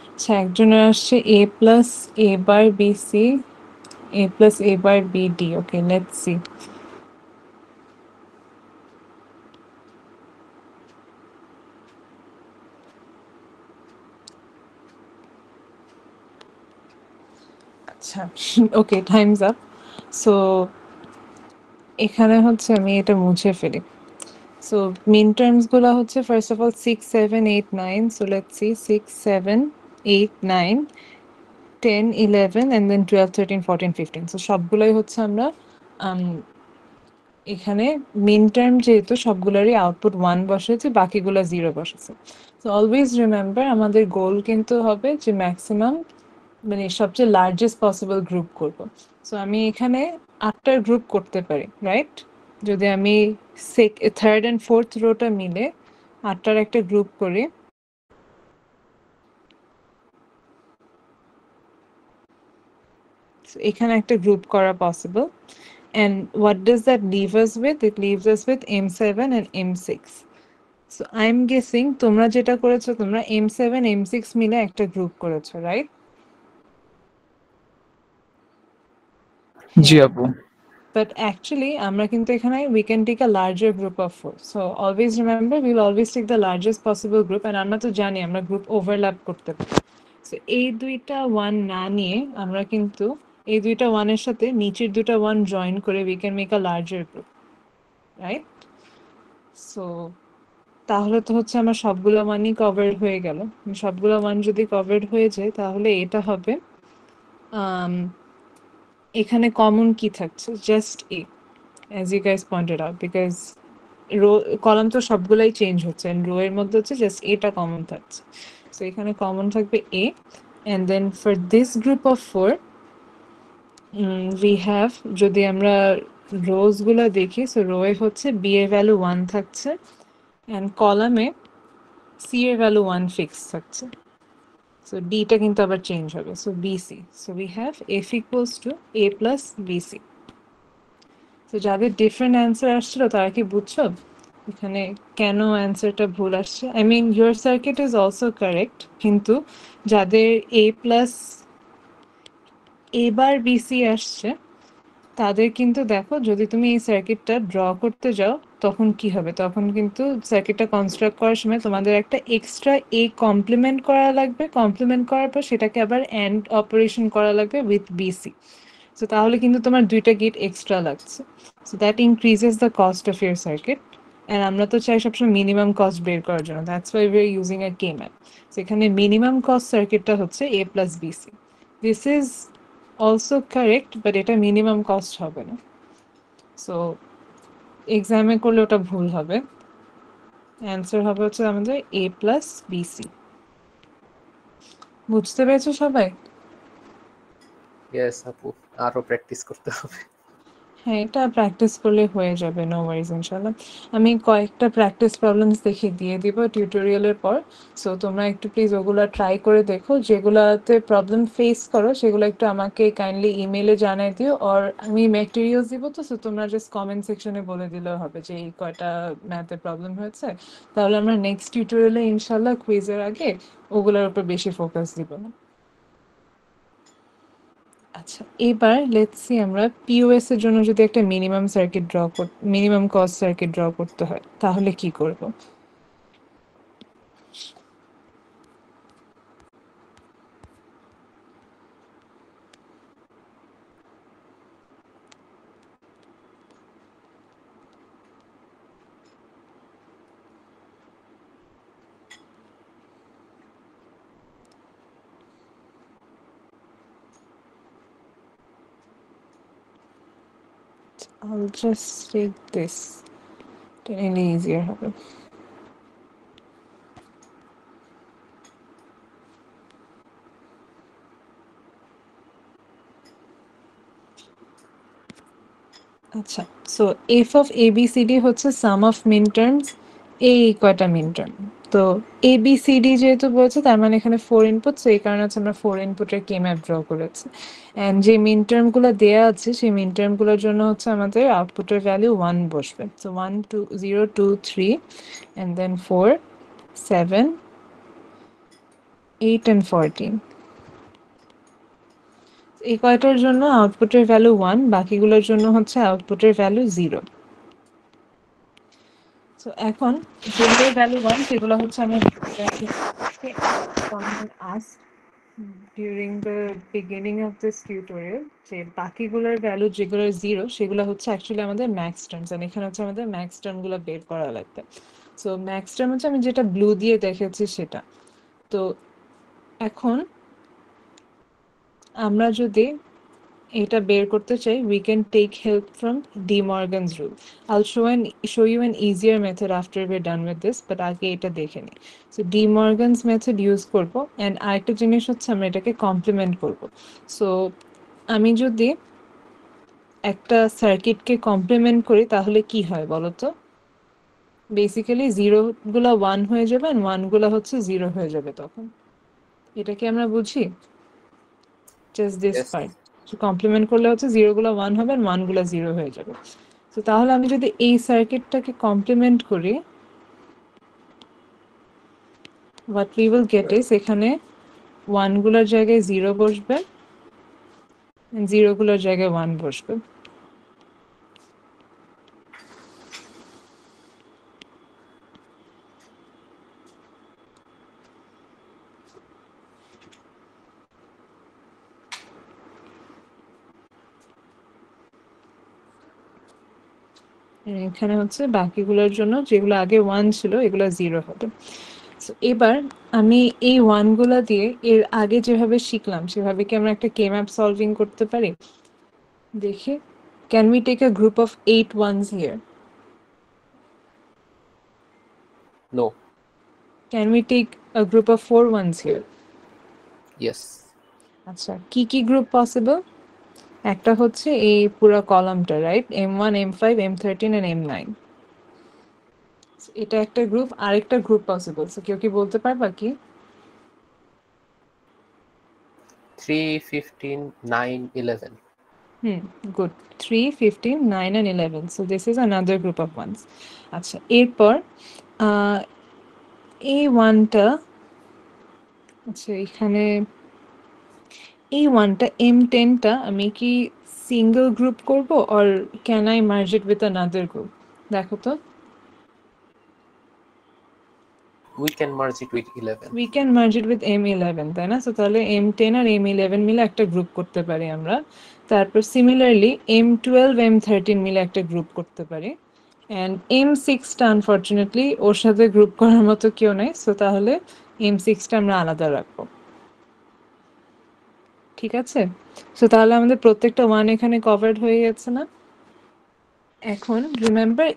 আচ্ছা একজনের আসছে a plus a bar bc, a plus a bar bd। Okay let's see. আচ্ছা ওকে টাইমস আপ। সো এখানে হচ্ছে আমি এটা মুছে ফেলি। সো মিন টার্মস গুলো হচ্ছে first of all 6 7 8 9। So let's see 6 7 8 9 10 11 and then 12 13 14 15। So সবগুলোই হচ্ছে আমরা এখানে মিন টার্ম যেহেতু সবগুলোরই আউটপুট 1 বসেছে, বাকিগুলো 0 বসেছে। সো অলওয়েজ রিমেম্বার আমাদের গোল কিন্তু হবে যে ম্যাক্সিমাম মানে সবচেয়ে লার্জেস্ট পসিবল গ্রুপ করব। সো আমি এখানে 8টার গ্রুপ করতে পারি, রাইট? যদি আমি থার্ড অ্যান্ড ফোর্থ রোটা মিলে 8টার একটা গ্রুপ করি, so এখানে একটা গ্রুপ করা possible. And what does that leave us with? It leaves us with M7 and M6. So I'm guessing তোমরা যেটা করেছো, তোমরা M7 M6 মিলে একটা গ্রুপ করেছো, রাইট? জি আপু। But actually আমরা কিন্তু এখানে we can take a larger group of 4. So always remember we will always take the largest possible group, and আমরা তো জানি আমরা গ্রুপ ওভারল্যাপ করতে পারি। সো এই দুইটা 1 না নিয়ে আমরা কিন্তু এই দুইটা 1 এর সাথে নিচের দুটো 1 জয়েন করে we can make a larger group, right? So তাহলে তো হচ্ছে আমার সবগুলো মানই কভার্ড হয়ে গেল। সবগুলো মান যদি কভার্ড হয়ে যায় তাহলে এটা হবে এখানে কমন কি থাকছে, just A, as you guys pointed out, because row column তো সবগুলাই চেঞ্জ হচ্ছে, অ্যান্ড রো এর মধ্যে হচ্ছে জাস্ট এটা কমন থাকছে। সো এখানে কমন থাকবে A, and then for this group of 4 we have, যদি আমরা রোজগুলো দেখি, সো রোয়ে হচ্ছে বি এর ভ্যালু 1 থাকছে, অ্যান্ড কলামে সি এর ভ্যালু 1 ফিক্স থাকছে। সো ডিটা কিন্তু আবার চেঞ্জ হবে। So BC, so we have F equals to A plus BC. তো যাদের ডিফারেন্ট অ্যান্সার আসছিল তারা কি বুঝছো এখানে কেন অ্যান্সারটা ভুল আসছে? I mean your circuit is also correct, কিন্তু যাদের এ প্লাস এবার বিসি আসছে তাদের কিন্তু দেখো, যদি তুমি এই সার্কিটটা ড্র করতে যাও তখন কি হবে, তখন কিন্তু সার্কিটটা কনস্ট্রাক্ট করার সময় তোমাদের একটা এক্সট্রা এ কমপ্লিমেন্ট করা লাগবে, কমপ্লিমেন্ট করার পর সেটাকে আবার অ্যান্ড অপারেশন করা লাগবে উইথ বিসি। সো তাহলে কিন্তু তোমার দুইটা গেট এক্সট্রা লাগছে। So that increases the cost of your circuit, and আমরা তো চাই সবসময় মিনিমাম কস্ট বের করার জন্য। That's why we are using a K map. So এখানে মিনিমাম কস্ট সার্কিটটা হচ্ছে A plus BC. This is also correct, but এটা মিনিমাম কস্ট হবে না। সো এক্সামে করলে ওটা ভুল হবে। অ্যান্সার হবে হচ্ছে আমাদের এ প্লাস বিসি। বুঝতে পেরেছো সবাই? ইয়েস আপু, আরো প্র্যাকটিস করতে হবে। হ্যাঁ, এটা প্র্যাকটিস করলে হয়ে যাবে, নো ওয়ারিজ ইনশাল্লাহ। আমি কয়েকটা প্র্যাকটিস প্রবলেমস দেখে দিয়ে দিব টিউটোরিয়ালের পর। সো তোমরা একটু প্লিজ ওগুলো ট্রাই করে দেখো, যেগুলোতে প্রবলেম ফেস করো সেগুলো একটু আমাকে কাইন্ডলি ইমেলে জানাই দিও, আর আমি ম্যাটেরিয়ালস দিব। তো সো তোমরা জাস্ট কমেন্ট সেকশনে বলে দিলেও হবে যে এই কয়টা ম্যাথে প্রবলেম হয়েছে। তাহলে আমরা নেক্সট টিউটোরিয়ালে ইনশাল্লাহ কুইজের আগে ওগুলোর উপর বেশি ফোকাস দিব না। আচ্ছা এবার লেটস সি আমরা পিওএস এর জন্য যদি একটা মিনিমাম কস্ট সার্কিট ড্র করতে হয় তাহলে কি করব? I'll just take this. এটা নিলে easier হবে। আচ্ছা সো এফ অফ এবিসিডি হচ্ছে সাম অফ মিন টার্মস, এই কয়টা মিন টার্ম, তো এ বি সি ডি যেহেতু বলছে তার মানে এখানে 4 ইনপুট, সো এই কারণে হচ্ছে আমরা 4 ইনপুটের কে ম্যাপ ড্র করেছি। অ্যান্ড যে মিন টার্মগুলো দেওয়া আছে সেই মিন টার্মগুলোর জন্য হচ্ছে আমাদের আউটপুটের ভ্যালু 1 বসবে। So 1 2 0 2 3 and then 4 7 8 and 14। এই কয়টার জন্য আউটপুটের ভ্যালু 1, বাকিগুলোর জন্য হচ্ছে আউটপুটের ভ্যালু 0। সো এখন যেগুলোর ভ্যালু 1 সেগুলো হচ্ছে আমরা asked during the beginning of this tutorial যে বাকিগুলোর ভ্যালু যেগুলো 0 সেগুলো হচ্ছে অ্যাকচুয়ালি আমাদের ম্যাক্স টার্মস, আর এখানে হচ্ছে আমাদের ম্যাক্স টার্মগুলো বের করা লাগবে। সো ম্যাক্স টার্ম হচ্ছে আমি যেটা ব্লু দিয়ে দেখেছি সেটা। তো এখন আমরা যদি এটা বের করতে চাই, we can take help from De Morgan's rule. I'll show you an easier method after we're done with this, but আগে এটা দেখে নিই। So De Morgan's method use করব, and আরেকটা জিনিস হচ্ছে আমরা এটাকে কমপ্লিমেন্ট করব। সো আমি যদি একটা সার্কিটকে কমপ্লিমেন্ট করি তাহলে কি হয় বলো তো? বেসিক্যালি 0 গুলা 1 হয়ে যাবে আর 1 গুলা হচ্ছে 0 হয়ে যাবে তখন। এটা কি আমরা বুঝি? Just this Yes. part. So complement করলে হচ্ছে 0 গুলা 1 হবে আর 1 গুলা 0 হয়ে যাবে। তো তাহলে আমি যদি এই সার্কিটটাকে কমপ্লিমেন্ট করি, what we will get is এখানে 1 গুলার জায়গায় 0 বসবে, 0 গুলার জায়গায় 1 বসবে। এখানে হচ্ছে বাকিগুলোর জন্য যেগুলো আগে 1 ছিল এগুলো 0 হবে। সো এবার আমি এই 1 গুলা দিয়ে এর আগে যেভাবে শিখলাম সেভাবে কি আমরা একটা কে ম্যাপ সলভিং করতে পারি? দেখি, can we take a group of 8 ones here? No. Can we take a group of 4 ones here? Yes. আচ্ছা, কি কি গ্রুপ পসিবল? একটা হচ্ছে এই পুরো কলামটা, right? M1 M5 M13 and M9, এটা একটা গ্রুপ। আরেকটা গ্রুপ পসিবল, সো কেউ কি বলতে পারবা কি? 3 15 9 11. Good. 3 15 9 and 11, so this is another group of ones. আচ্ছা, এরপর এই ওয়ানটা, আচ্ছা এখানে এই ওয়ানটা M10টা আমি কি সিঙ্গেল গ্রুপ করব or can I merge it with another group? দেখো তো। We can merge it with 11. We can merge it with M11, তাই না? সো তাহলে M10 আর M11 মিলে একটা গ্রুপ করতে পারি আমরা। তারপর সিমিলারলি M12 M13 মিলে একটা গ্রুপ করতে পারি। অ্যান্ড M6টা আনফর্চুনেটলি ওর সাথে গ্রুপ করার মতো কেউ নেই, সো তাহলে M6টা আমরা আলাদা রাখবো। ঠিক আছে? সো তাহলে আমাদের প্রত্যেকটা 1 এখানে কভারড হয়ে গেছে না? এখন রিমেম্বার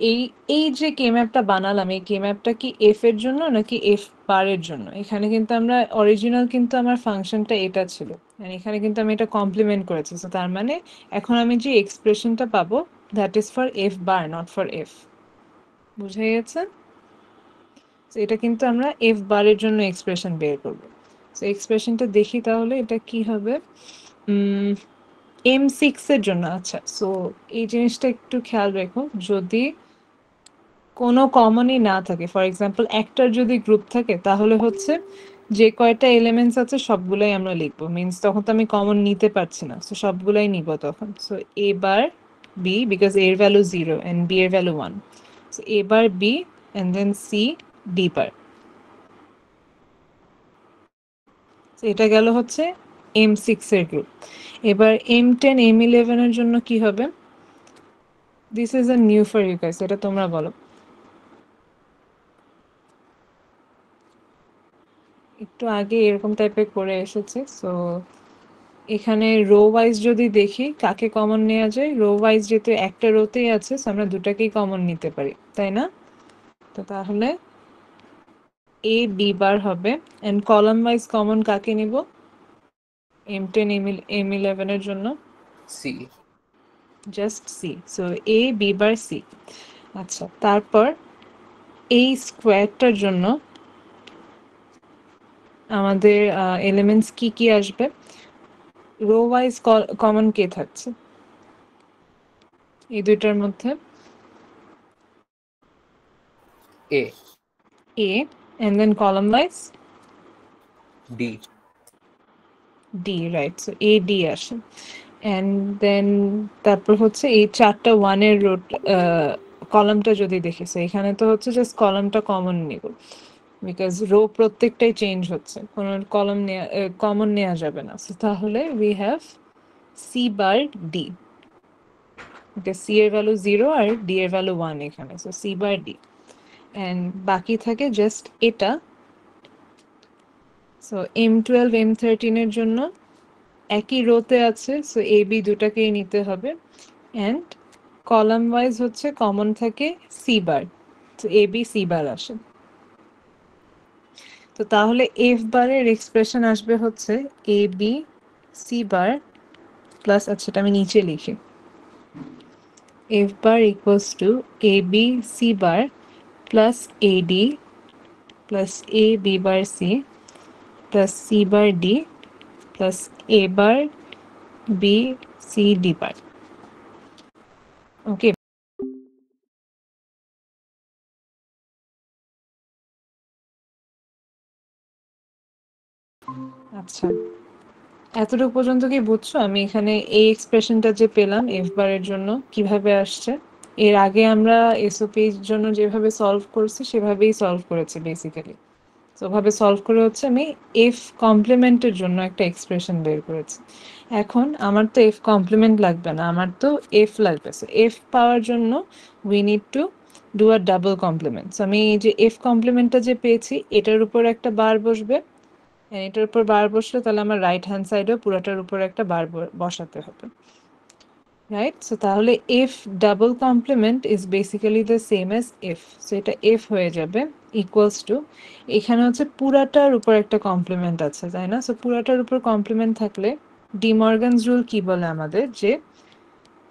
এই যে কে ম্যাপটা বানালাম, এই কে ম্যাপটা কি এফ এর জন্য নাকি এফ বারের জন্য? এখানে কিন্তু আমরা অরিজিনাল কিন্তু আমার ফাংশনটা এটা ছিল, আর এখানে কিন্তু আমি এটা কমপ্লিমেন্ট করেছি। সো তার মানে এখন আমি যে এক্সপ্রেশনটা পাবো that is for F bar, not for F. বুঝে গেছে? তো এটা কিন্তু আমরা এফ বারের জন্য এক্সপ্রেশন বের করবো। সো এক্সপ্রেশনটা দেখি তাহলে এটা কি হবে। M6 এর জন্য, আচ্ছা সো এই জিনিসটা একটু খেয়াল রেখো, যদি কোনো কমনই না থাকে, ফর এক্সাম্পল একটার যদি গ্রুপ থাকে তাহলে হচ্ছে যে কয়টা এলিমেন্টস আছে সবগুলাই আমরা লিখবো, মিনস তখন তো আমি কমন নিতে পারছি না, সো সবগুলাই নিব তখন। So A bar B, because এর ভ্যালু 0 অ্যান্ড বি এর value 1, so A bar B and then C D bar. এটা গেল হচ্ছে M6 এর গ্রুপ। এবার M10 M11 এর জন্য কি হবে? This is a new for you guys, এটা তোমরা বলো। একটু আগে এরকম টাইপের করে এসেছে। সো এখানে রো ওয়াইজ যদি দেখি কাকে কমন নেওয়া যায়, রো ওয়াইজ যেহেতু একটা রোতেই আছে সো আমরা দুটাকেই কমন নিতে পারি, তাই না? তো তাহলে এ বি বার হবে, এন্ড কলাম ওয়াইজ কমন কাকে নিব M10 M11 এর জন্য? C. জাস্ট সি, সো এ বি বার সি। আচ্ছা, তারপর এই স্কোয়ারটার জন্য আমাদের এলিমেন্টস কি কি আসবে, রো ওয়াইজ কমন কে থাকছে এই দুইটার মধ্যে? এ এ, and then column wise D D, right? So A D আসে, and then তারপর হচ্ছে এই চারটা ওয়ানের রোট কলামটা যদি দেখি, so এখানে তো হচ্ছে জাস্ট কলামটা কমন নিব, বিকজ রো প্রত্যেকটাই চেঞ্জ হচ্ছে, কোনো কলাম নেওয়া কমন নেওয়া যাবে না। So তাহলে we have C bar D, okay, C এর ভ্যালু 0 আর D এর ভ্যালু 1 এখানে, so C bar D, and বাকি থাকে জাস্ট এটা। সো M12 M13 এর জন্য একই রোতে আছে, সো এ বি দুটাকেই নিতে হবে, অ্যান্ড কলাম ওয়াইজ হচ্ছে কমন থাকে সি বার, তো এ বি সি বার আসে। তো তাহলে এফ বারের এক্সপ্রেশন আসবে হচ্ছে A B C bar plus, আচ্ছা এটা আমি নিচে লিখি, F bar equals to A B C bar plus A D plus A B bar C plus C bar D plus A bar B C D bar. Okay, আচ্ছা এতটুকু পর্যন্ত কি বুঝছো? আমি এখানে এই এক্সপ্রেশনটা যে পেলাম এফ বারের জন্য কিভাবে আসছে, এর আগে আমরা এসওপির জন্য যেভাবে সলভ করছি সেভাবেই সলভ করেছি বেসিক্যালি। তো ওভাবে সলভ করে হচ্ছে আমি এফ কমপ্লিমেন্টের জন্য একটা এক্সপ্রেশন বের করেছি। এখন আমার তো এফ কমপ্লিমেন্ট লাগবে না, আমার তো এফ লাগবে। সো এফ পাওয়ার জন্য we need to do a double complement. So আমি এই যে এফ কমপ্লিমেন্টটা যে পেয়েছি এটার উপর একটা বার বসবে, এটার উপর বার বসলে তাহলে আমার রাইট হ্যান্ড সাইডেও পুরোটার উপর একটা বার বসাতে হবে, রাইট? সো তাহলে F double complement is basically the same as F, so এটা এফ হয়ে যাবে ইকুয়ালস টু, এখানে হচ্ছে পুরাটার উপর একটা কমপ্লিমেন্ট আছে তাই না? সো পুরাটার উপর কমপ্লিমেন্ট থাকলে ডি মর্গানস রুল কি বলে আমাদের, যে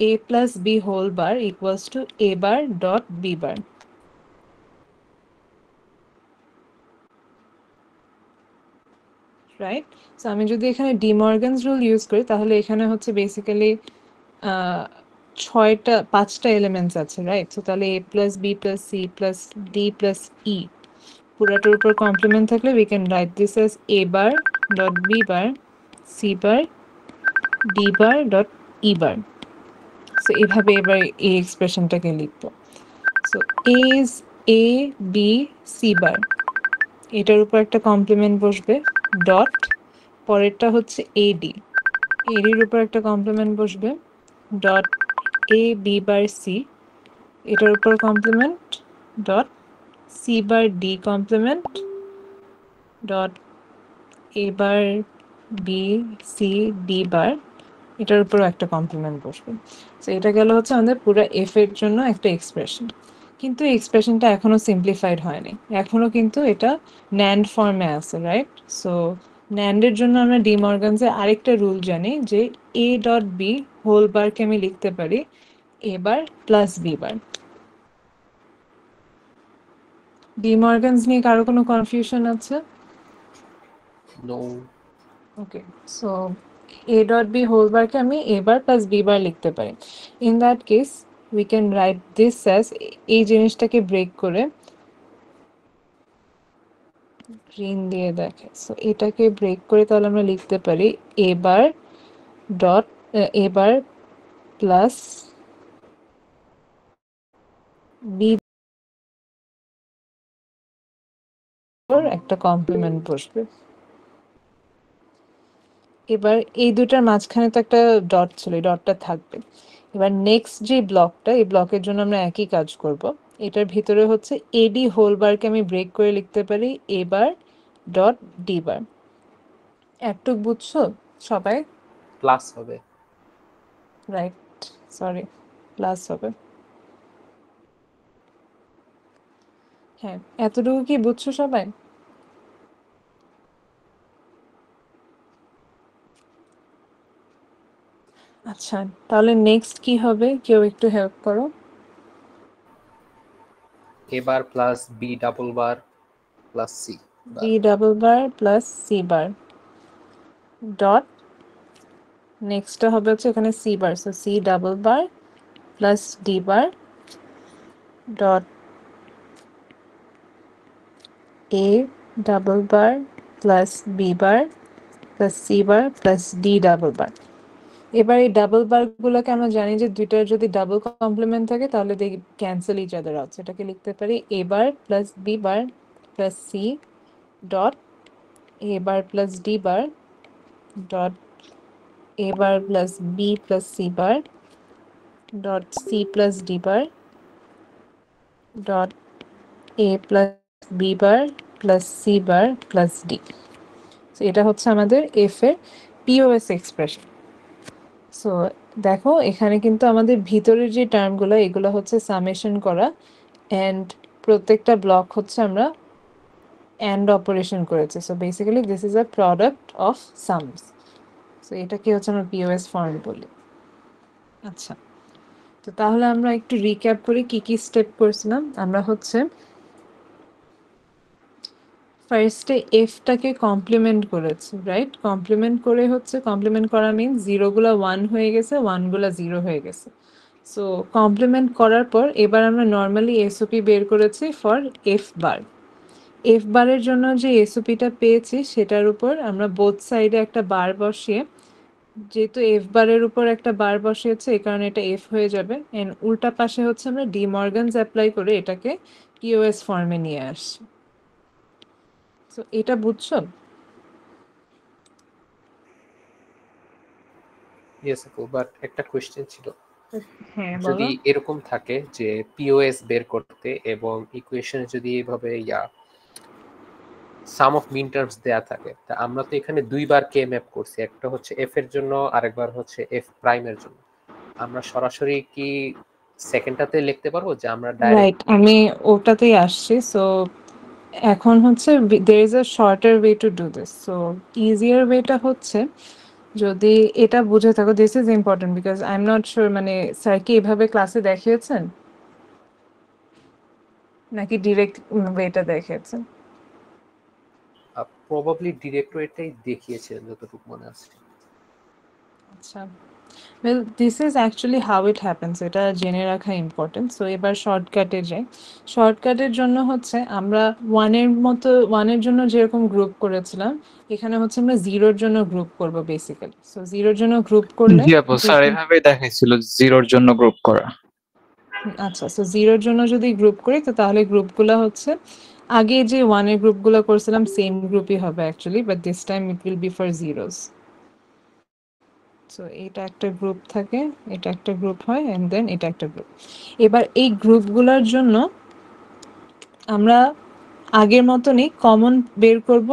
A plus B whole bar equals to A bar dot B bar, right? So আমি যদি এখানে ডি মর্গানস রুল ইউজ করি তাহলে এখানে হচ্ছে বেসিক্যালি পাঁচটা এলিমেন্টস আছে, রাইট? সো তাহলে A plus B plus C plus D plus E পুরাটার উপর কমপ্লিমেন্ট থাকলে we can write this as A bar dot B bar C bar D bar dot E bar. So এভাবে এবার এই এক্সপ্রেশনটাকে লিখবো। So A is A B C bar, এটার উপর একটা কমপ্লিমেন্ট বসবে ডট, পরেরটা হচ্ছে এডি, এডির উপর একটা কমপ্লিমেন্ট বসবে dot A B bar C, এটার উপর complement dot C bar D complement dot A bar B C D bar, এটার উপর একটা কমপ্লিমেন্ট বসবে। সো এটা গেল হচ্ছে আমাদের পুরো এফ এর জন্য একটা এক্সপ্রেশন, কিন্তু এই এক্সপ্রেশনটা এখনো সিম্পলিফাইড হয়নি, এখনো কিন্তু এটা ন্যান্ড ফর্মে আছে, রাইট? সো ন্যান্ডের জন্য আমরা ডি মর্গানসের আরেকটা রুল জানি যে এ ডট বি হোল বারকে আমি লিখতে পারি A bar plus B bar. De Morgan's নিয়ে কারো কোনো কনফিউশন আছে? No okay, so A dot B whole বারকে আমি A bar plus B bar লিখতে পারি। In that case we can write this as, এই জিনিসটাকে ব্রেক করে গ্রিন দিয়ে দেখে, সো এটাকে ব্রেক করে তাহলে আমরা লিখতে পারি A bar dot A bar plus B একটা কমপ্লিমেন্ট বসবে। এবার এই দুটার মাঝখানে তো একটা ডট ছিল, এই ডটটা থাকবে। এবার নেক্সট যে ব্লকটা, এই ব্লকের জন্য আমরা একই কাজ করব, এটার ভিতরে হচ্ছে এডি হোল বারকে আমি ব্রেক করে লিখতে পারি এ বার ডট ডি বার। একটুক বুঝছো সবাই? প্লাস হবে। রাইট, সরি, প্লাস হবে। হ্যাঁ, এতটুকু কি বুঝছো সবাই? আচ্ছা, তাহলে নেক্সট কি হবে, কেউ একটু হেল্প করো। A bar plus B double bar plus C. B double bar plus C bar dot নেক্সটটা হবে হচ্ছে এখানে C bar, so C double bar plus D bar dot A double bar plus B bar plus C bar plus D double bar. এবার এই ডাবল বারগুলোকে আমরা জানি যে দুইটার যদি ডাবল কমপ্লিমেন্ট থাকে তাহলে they cancel each other out. এটাকে লিখতে পারি A bar plus B bar plus C dot A bar plus D bar dot A bar plus B plus C bar dot C plus D bar dot A plus B bar plus C bar plus D. এটা হচ্ছে আমাদের এফ এর পিওএস এক্সপ্রেশন। সো দেখো এখানে কিন্তু আমাদের ভিতরের যে টার্মগুলো এগুলো হচ্ছে সামেশন করা অ্যান্ড প্রত্যেকটা ব্লক হচ্ছে আমরা অ্যান্ড অপারেশন করেছি। So basically this is a product of sums. So এটাকে হচ্ছে আমরা পিওএস ফর্ম বলি। আচ্ছা, তো তাহলে আমরা একটু রিক্যাপ করি কি কি স্টেপ করছিলাম। আমরা হচ্ছে ফার্স্টে এফটাকে কমপ্লিমেন্ট করেছি, রাইট? কমপ্লিমেন্ট করে হচ্ছে কমপ্লিমেন্ট করা মিনস জিরোগুলো 1 হয়ে গেছে, 1গুলো 0 হয়ে গেছে। সো কমপ্লিমেন্ট করার পর এবার আমরা নর্মালি এসওপি বের করেছি ফর এফ বার। এফ বারের জন্য যে এসওপিটা পেয়েছি সেটার উপর আমরা বোথ সাইডে একটা বার বসিয়ে, যেহেতু এফ বারের উপর একটা বার বসিয়েছে এই কারণে এটা এফ হয়ে যাবে, এন্ড উল্টা পাশে হচ্ছে আমরা ডি মর্গানস অ্যাপ্লাই করে এটাকে পিওএস ফর্মে নিয়ে আসছি। সো এটা বুঝছো? ইয়েস আপু, বাট একটা কোয়েশ্চেন ছিল। হ্যাঁ যদি বলো। এরকম থাকে যে পিওএস বের করতে এবং ইকুয়েশন যদি এইভাবে সাম অফ মিন টার্মস দেয়া থাকে, তা আমরা তো এখানে দুইবার কে ম্যাপ করছি, একটা হচ্ছে এফ এর জন্য আরেকবার হচ্ছে এফ প্রাইমের জন্য। আমরা সরাসরি কি সেকেন্ডটাতে লিখতে পারবো যে আমরা ডাইরেক্ট? রাইট, আমি ওটাতেই আসছি। সো এখন হচ্ছে there is a shorter way to do this. So easier ওয়েটা হচ্ছে, যদি এটা বুঝে থাকো, this is important because I am not sure মানে স্যার কি এভাবে ক্লাসে দেখিয়েছেন নাকি ডিরেক্ট ওয়েটা দেখিয়েছেন? প্রবাবলি ডিরেক্টরেটাই দেখিয়েছিলেন যতটুকু মনে আছে। আচ্ছা, well this is actually how it happens, এটা জেনে রাখা ইম্পর্টেন্ট। সো এবার শর্টকাটে যাই। শর্টকাটের জন্য হচ্ছে আমরা ওয়ানের জন্য যেরকম গ্রুপ করেছিলাম, এখানে হচ্ছে আমরা জিরোর জন্য গ্রুপ করব বেসিক্যালি। সো জিরোর জন্য গ্রুপ করলে জি আপু, স্যার এভাবেই দেখাইছিল জিরোর জন্য গ্রুপ করা। আচ্ছা, সো জিরোর জন্য যদি গ্রুপ করি তো তাহলে গ্রুপগুলো হচ্ছে আগে যে ওয়ানের গ্রুপগুলো করছিলাম সেম গ্রুপই হবে actually, but this time it will be for zeros. So এটা একটা গ্রুপ থাকে, এটা একটা গ্রুপ হয়, অ্যান্ড দেন এটা একটা গ্রুপ। এবার এই গ্রুপগুলোর জন্য আমরা আগের মতনই কমন বের করব,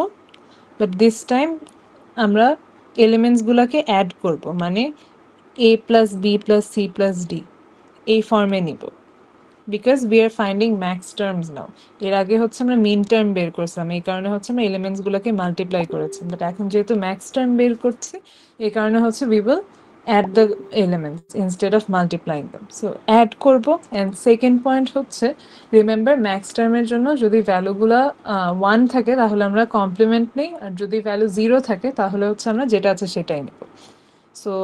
বাট দিস টাইম আমরা এলিমেন্টসগুলোকে অ্যাড করব, মানে A plus B plus C plus D এই ফর্মে নিব, because we are finding max terms now. এর আগে হচ্ছে আমরা মিন টার্ম বের করছিলাম, এই কারণে হচ্ছে আমরা এলিমেন্টসগুলোকে মাল্টিপ্লাই করেছি, বাট এখন যেহেতু ম্যাক্স টার্ম বের করছি এই কারণে হচ্ছে we will add the elements instead of multiplying them. So add করব। অ্যান্ড সেকেন্ড পয়েন্ট হচ্ছে, রিমেম্বার ম্যাক্স টার্মের জন্য যদি ভ্যালুগুলো 1 থাকে তাহলে আমরা কমপ্লিমেন্ট নিই, আর যদি ভ্যালু 0 থাকে তাহলে হচ্ছে আমরা যেটা আছে সেটাই নেব। সো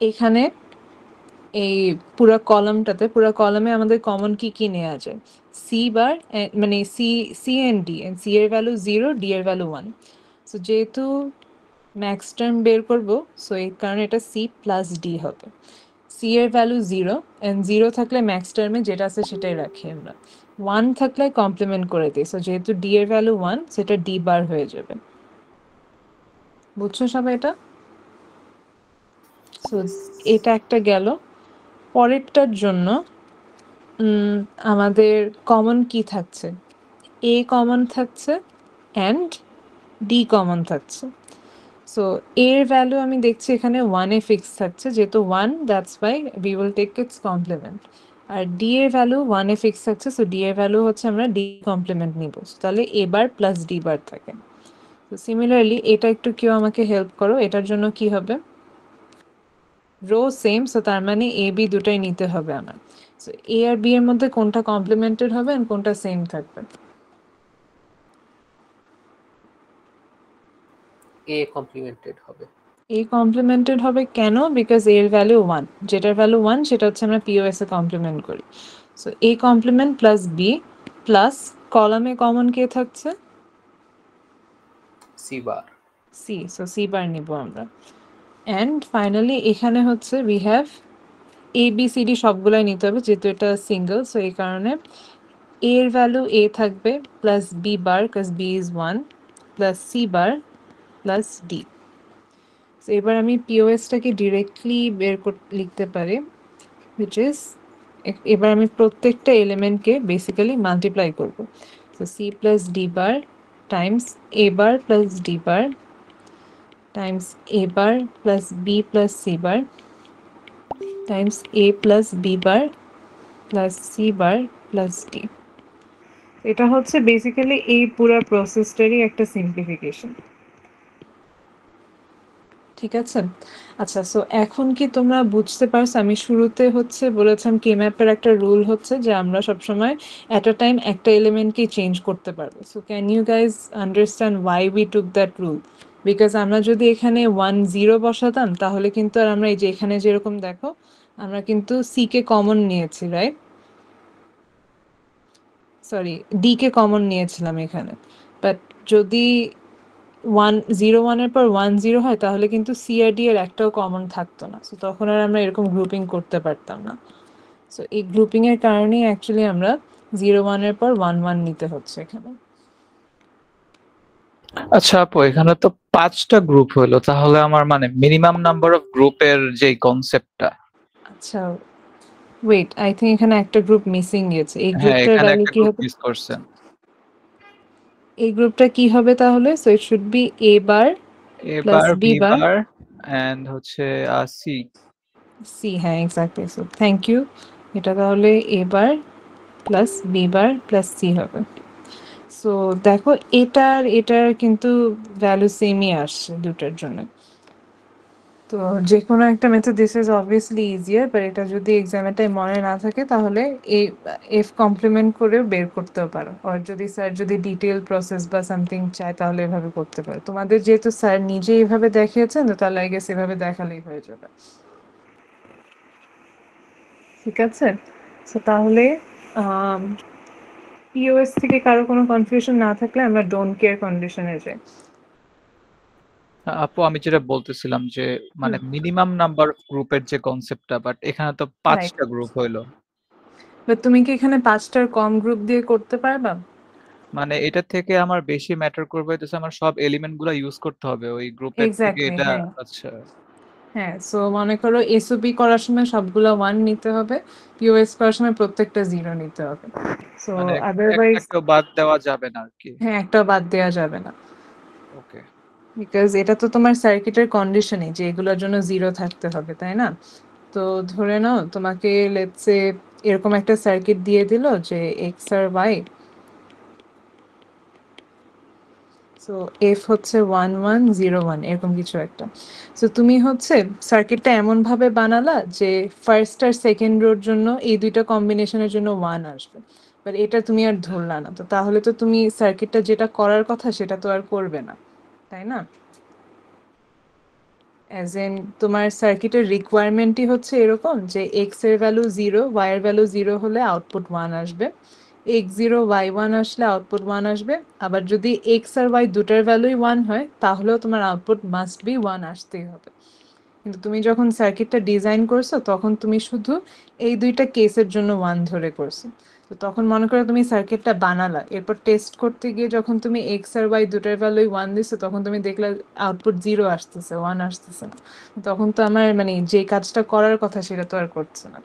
এখানে এই পুরো কলামে আমাদের কমন কি কি নেওয়া যায়? সি বার, মানে C and D, and C এর ভ্যালু 0, ডি এর ভ্যালু 1। সো যেহেতু ম্যাক্স টার্ম বের করব, সো এই কারণে এটা সি প্লাস ডি হবে। সি এর ভ্যালু 0, এন্ড 0 থাকলে ম্যাক্স টার্মে যেটা আছে সেটাই রাখি আমরা। 1 থাকলে কমপ্লিমেন্ট করে দিই। সো যেহেতু ডি এর ভ্যালু 1, সেটা ডি বার হয়ে যাবে। বুঝছো সবাই এটা? সো এটা একটা গেল। পরেরটার জন্য আমাদের কমন কি থাকছে? এ কমন থাকছে অ্যান্ড ডি কমন থাকছে। সো এর ভ্যালু আমি দেখছি এখানে 1-এ ফিক্স থাকছে, যেহেতু 1, that's why we will take its complement. আর ডি এর ভ্যালু 1-এ ফিক্স থাকছে, সো ডি এর ভ্যালু হচ্ছে আমরা ডি কমপ্লিমেন্ট নিব। তাহলে এ বার প্লাস ডি বার থাকে। তো সিমিলারলি এটা একটু কেউ আমাকে হেল্প করো, এটার জন্য কি হবে? রো সেম, সো তার মানে এ বি দুটাই নিতে হবে আমার। সো এ আর বি এর মধ্যে কোনটা কমপ্লিমেন্টেড হবে আর কোনটা সেম থাকবে? এ কমপ্লিমেন্টেড হবে? এ কমপ্লিমেন্টেড হবে কেন? বিকজ এর ভ্যালু 1, যেটার ভ্যালু 1 সেটা হচ্ছে আমরা পিওএস এ কমপ্লিমেন্ট করি। So A complement plus B plus কলামে কমন কে থাকছে? C bar. C, so C bar নিব আমরা। অ্যান্ড ফাইনালি এখানে হচ্ছে we have A B C D সবগুলাই নিতে হবে যেহেতু এটা সিঙ্গেল, সো এই কারণে এর ভ্যালু এ থাকবে plus B bar because B is 1 plus C bar plus D. So এবার আমি পিওএসটাকে ডিরেক্টলি লিখতে পারি, which is এবার আমি প্রত্যেকটা এলিমেন্টকে বেসিক্যালি মাল্টিপ্লাই করব। So C plus D bar times A bar plus D bar times A bar plus B plus C bar times A plus B bar plus C bar plus D. এটা হচ্ছে বেসিক্যালি এই পুরো প্রসেসটারই একটা সিম্পলিফিকেশন। ঠিক আছে, আচ্ছা সো এখন কি তোমরা বুঝতে পারছো? আমি শুরুতে হচ্ছে বলেছিলাম কে ম্যাপের একটা রুল হচ্ছে যে আমরা সবসময় অ্যাট আ টাইম একটা এলিমেন্টকে চেঞ্জ করতে পারবো। So can you guys understand why we took that rule? Because আমরা যদি এখানে 1 0 বসাতাম তাহলে কিন্তু আর আমরা এই যে এখানে যেরকম দেখো আমরা কিন্তু সি কে কমন নিয়েছি, রাইট? সরি, ডি কে কমন নিয়েছিলাম এখানে, বাট যদি 1 0 1 এর পর 1 0 হয় তাহলে কিন্তু সি আর ডি এর একটাও কমন থাকতো না, সো তখন আর আমরা এরকম গ্রুপিং করতে পারতাম না। সো এই গ্রুপিং এর কারণেই অ্যাকচুয়ালি আমরা 0 1 এর পর 1 1 নিতে হচ্ছে এখানে। আচ্ছা আপু, এখানে তো 5টা গ্রুপ হলো, তাহলে আমার মানে মিনিমাম নাম্বার অফ গ্রুপের যে কনসেপ্টটা। আচ্ছা ওয়েট, আই থিঙ্ক এখানে একটা গ্রুপ মিসিং গেছে। এই হ্যাঁ, গ্রুপটার এখানে ভ্যালু একটা কি গ্রুপ হবে? মিস করছেন। এই গ্রুপটা কি হবে তাহলে? So it should be A bar A plus bar, B B bar bar and হচ্ছে সি। সি, হ্যাঁ এক্স্যাক্টলি। সো থ্যাংক ইউ, এটা তাহলে A bar plus B bar plus C হবে। সো দেখো এটার কিন্তু ভ্যালু সেমই আসছে দুটার জন্য। তো যে কোনো একটা method this is obviously easier, but এটা যদি এক্সামের টাইম মনে না থাকে তাহলে এই এফ কমপ্লিমেন্ট করেও বের করতেও পারো, আর যদি স্যার যদি ডিটেল প্রসেস বা সামথিং চায় তাহলে এভাবে করতে পারো। তোমাদের যেহেতু স্যার নিজে এইভাবে দেখিয়েছেন তো তাহলে আই গেস এভাবে দেখালেই হয়ে যাবে। ঠিক আছে, সো তাহলে পিওএস থেকে কারো কোনো কনফিউশন না থাকলে আমরা ডোন্ট কেয়ার কন্ডিশনে যাই। আপু, আমি যেটা বলতেছিলাম যে মানে মিনিমাম নাম্বার অফ গ্রুপের যে কনসেপ্টটা, বাট এখানে তো রাইট, 5টা গ্রুপ হইলো। বাট তুমি কি এখানে 5টার কম গ্রুপ দিয়ে করতে পারবা? মানে এটা থেকে আমার বেশি ম্যাটার করবে হচ্ছে আমার সব এলিমেন্ট গুলা ইউজ করতে হবে ওই গ্রুপের থেকে এক্স্যাক্টলি, এটা। হ্যাঁ। আচ্ছা, হ্যাঁ, সো মনে করো এসওপি করার সময় সবগুলো 1 নিতে হবে, পিওএস করার সময় প্রত্যেকটা 0 নিতে হবে। সো মানে একটা আদারওয়াইজ কেউ বাদ দেওয়া যাবে না আর কি। হ্যাঁ, একটা বাদ দেওয়া যাবে না, ওকে। বিকজ এটা তো তোমার সার্কিটের কন্ডিশনই যে এগুলোর জন্য 0 থাকতে হবে, তাই না? তো ধরে নাও তোমাকে লেটস সে এরকম একটা সার্কিট দিয়ে দিল যে এক্স আর ওয়াই, সো এফ হচ্ছে 1 1 0 1 এরকম কিছু একটা। সো তুমি হচ্ছে সার্কিটটা এমনভাবে বানালা যে ফার্স্ট আর সেকেন্ড রোর জন্য এই দুইটা কম্বিনেশনের জন্য 1 আসবে, বাট এটা তুমি আর ধরলা না, তো তাহলে তো তুমি সার্কিটটা যেটা করার কথা সেটা তো আর করবে না, তাই না? অ্যাজ ইন তোমার সার্কিটের রিকোয়ারমেন্টই হচ্ছে এরকম যে এক্স এর ভ্যালু 0, ওয়াই এর ভ্যালু 0 হলে আউটপুট 1 আসবে, এক্স 0 ওয়াই 1 আসলে আউটপুট 1 আসবে। আবার যদি এক্স আর ওয়াই দুটার ভ্যালুই 1 হয় তাহলেও তোমার আউটপুট মাস্ট বি 1 আসতেই হবে। কিন্তু তুমি যখন সার্কিটটা ডিজাইন করছো তখন তুমি শুধু এই দুইটা কেসের জন্য 1 ধরে করছো। তো তখন মনে করো তুমি সার্কিটটা বানালা, এরপর টেস্ট করতে গিয়ে যখন তুমি এক্স আর ওয়াই দুটার ভ্যালুই 1 দিছো তখন তুমি দেখলে আউটপুট 0 আসতেছে, 1 আসতেছে না, তখন তো আমার মানে যে কাজটা করার কথা সেটা তো আর করছে না।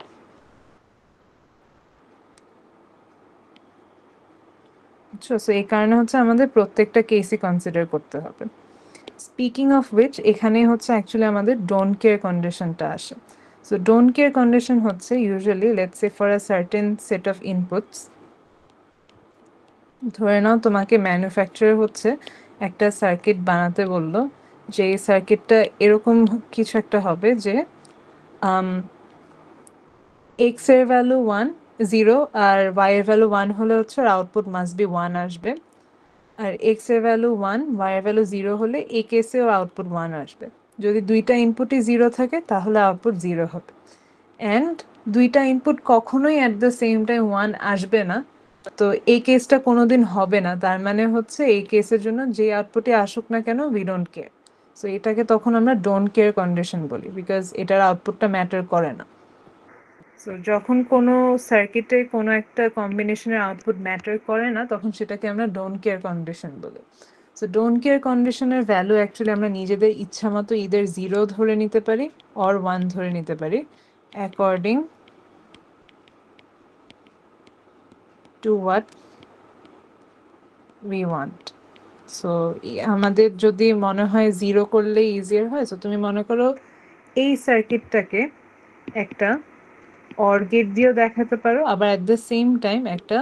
বুঝছো? সো এই কারণে হচ্ছে আমাদের প্রত্যেকটা কেসই কনসিডার করতে হবে। স্পিকিং অফ উইচ, এখানে হচ্ছে অ্যাকচুয়ালি আমাদের ডোন্ট কেয়ার কন্ডিশনটা আসে। সো ডোন্ট কেয়ার কন্ডিশন হচ্ছে usually let's say for a certain set of inputs, ধরে নাও তোমাকে ম্যানুফ্যাকচারার হচ্ছে একটা সার্কিট বানাতে বললো, যে এই সার্কিটটা এরকম কিছু একটা হবে যে এক্স এর ভ্যালু 1 0 আর ওয়াই এর ভ্যালু 1 হলে হচ্ছে আউটপুট মাস্ট বি 1 আসবে। আর এক্স এর ভ্যালু 1, ওয়াই এর ভ্যালু 0 হলে এই কেসেও আউটপুট 1 আসবে। যদি দুইটা ইনপুটই 0 থাকে তাহলে আউটপুট 0 হবে। অ্যান্ড দুইটা ইনপুট কখনোই অ্যাট দ্য সেম টাইম 1 আসবে না, তো এই কেসটা কোনোদিন হবে না। তার মানে হচ্ছে এই কেসের জন্য যে আউটপুটে আসুক না কেন উই ডোন্ট কেয়ার। সো এটাকে তখন আমরা ডোন্ট কেয়ার কন্ডিশন বলি, বিকজ এটার আউটপুটটা ম্যাটার করে না। সো যখন কোনো সার্কিটে কোনো একটা কম্বিনেশনের আউটপুট ম্যাটার করে না তখন সেটাকে আমরা ডোন্ট কেয়ার কন্ডিশন বলি। সো ডোন্ট কেয়ার কন্ডিশনের ভ্যালু অ্যাকচুয়ালি আমরা নিজেদের ইচ্ছা মতো ইদার 0 ধরে নিতে পারি অর 1 ধরে নিতে পারি according to what we want. So আমাদের যদি মনে হয় 0 করলে ইজিয়ার হয়, সো তুমি মনে করো এই সার্কিটটাকে একটা অর গেট দিয়েও দেখাতে পারো, আবার অ্যাট দ্য সেম টাইম একটা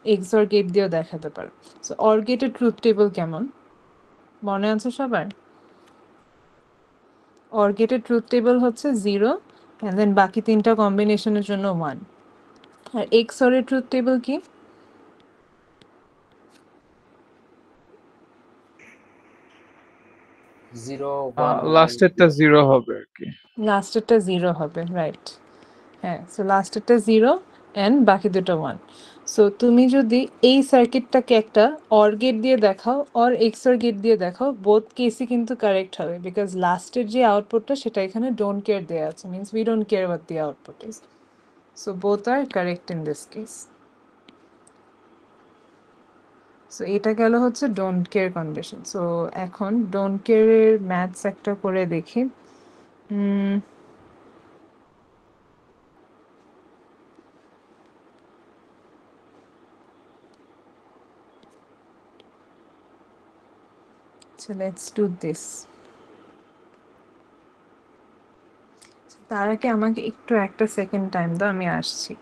এক্সঅর গেট দিয়েও দেখাতে পারো। সো অর গেটের ট্রুথ টেবল কেমন মনে আছে সবার? অর গেটের ট্রুথ টেবল হচ্ছে 0 অ্যান্ড দেন বাকি তিনটা কম্বিনেশনের জন্য 1। আর এক্সঅর এর ট্রুথ টেবল কি? 0 1 1 লাস্টেরটা 0 হবে আর কি। লাস্টেরটা 0 হবে, রাইট। হ্যাঁ, সো লাস্টেরটা 0 অ্যান্ড বাকি দুটো 1। সো তুমি যদি এই সার্কিটটাকে একটা অর গেট দিয়ে দেখাও অর এক্সঅর গেট দিয়ে দেখাও, বোথ কেসই কিন্তু কারেক্ট হবে, বিকজ লাস্টের যে আউটপুটটা সেটা এখানে ডোন্ট কেয়ার দেওয়া আছে, means we don't care what the output is. So both are correct in this case. So এটা গেল হচ্ছে ডোন্ট কেয়ার কন্ডিশন। সো এখন ডোন্ট কেয়ারের ম্যাথস একটা করে দেখি। So let's do this. তার আগে আমাকে একটু একটা সেকেন্ড টাইম দাও, আমি আসছি।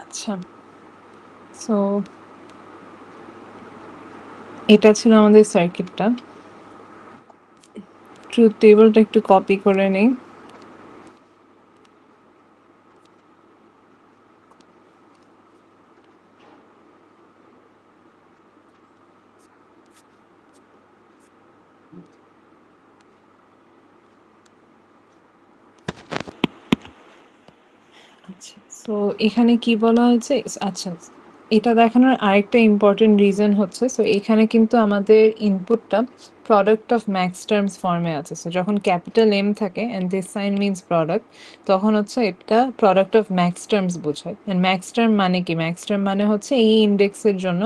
আচ্ছা, সো এটা ছিল আমাদের সার্কিটটা। ট্রুথ টেবলটা একটু কপি করে নেই। আচ্ছা, সো এখানে কি বলা হয়েছে? আচ্ছা, এটা দেখানোর আরেকটা ইম্পর্টেন্ট রিজন হচ্ছে, সো এখানে কিন্তু আমাদের ইনপুটটা প্রোডাক্ট অফ ম্যাক্স টার্মস ফর্মে আছে। সো যখন ক্যাপিটাল এম থাকে and this sign means product, তখন হচ্ছে এটা প্রোডাক্ট অফ ম্যাক্স টার্মস বোঝায়। অ্যান্ড ম্যাক্স টার্ম মানে কি? ম্যাক্স টার্ম মানে হচ্ছে এই ইন্ডেক্সের জন্য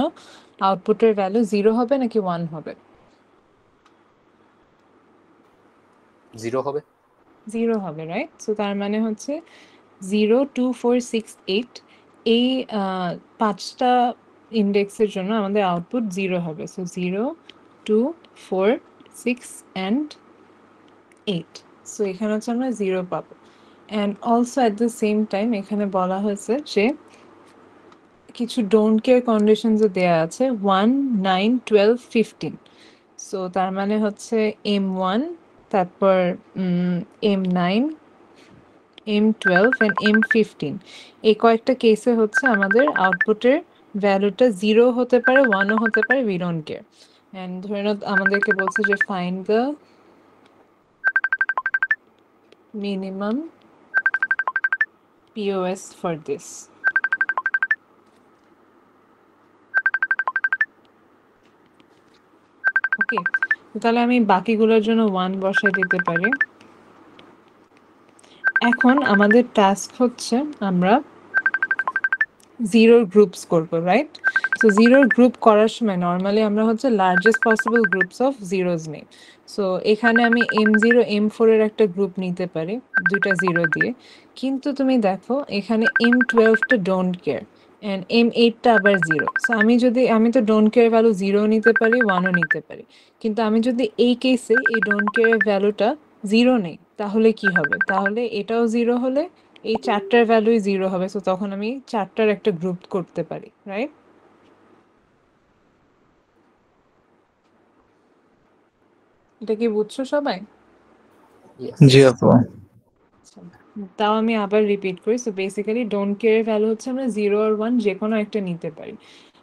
আউটপুটের ভ্যালু 0 হবে নাকি 1 হবে? 0 হবে। 0 হবে, রাইট? সো তার মানে হচ্ছে 0 2 4 6 8 এই 5টা ইন্ডেক্সের জন্য আমাদের আউটপুট 0 হবে। সো 0 2 4 6 and 8 সো এখানে হচ্ছে আমরা 0 পাবো and also at the same time এখানে বলা হয়েছে যে কিছু ডোন্ট কেয়ার কন্ডিশনসও দেয়া আছে 1 9 12 15 সো তার মানে হচ্ছে M1 তারপর M9 M12 and M15 এই কয়েকটা কেসে হচ্ছে আমাদের আউটপুটের ভ্যালুটা 0 হতে পারে 1ও হতে পারে we don't care and ধরে নাও আমাদেরকে বলছে যে find the minimum POS for this ওকে তাহলে আমি বাকিগুলোর জন্য 1 বসাই দিতে পারি এখন আমাদের টাস্ক হচ্ছে আমরা জিরোর গ্রুপস করব রাইট সো জিরোর গ্রুপ করার সময় নর্মালি আমরা হচ্ছে largest possible groups of zeros নেই সো এখানে আমি M0 M4 এর একটা গ্রুপ নিতে পারি দুইটা জিরো দিয়ে কিন্তু তুমি দেখো এখানে M12টা ডোন্ট কেয়ার অ্যান্ড M8টা আবার জিরো সো আমি তো ডোন্ট কেয়ার ভ্যালু 0 নিতে পারি 1ও নিতে পারি কিন্তু আমি যদি এই কেসে এই ডোন্ট কেয়ার ভ্যালুটা 0 নেই তাহলে কি হবে তাহলে এটাও 0 হলে এই চারটার ভ্যালুই 0 হবে সো তখন আমি চারটার একটা গ্রুপ করতে পারি রাইট এটা কি বুঝছো সবাই Yes. জি আপু তাও আমি আবার রিপিট করি so basically don't care value হচ্ছে আমরা 0 আর 1 যে কোনো একটা নিতে পারি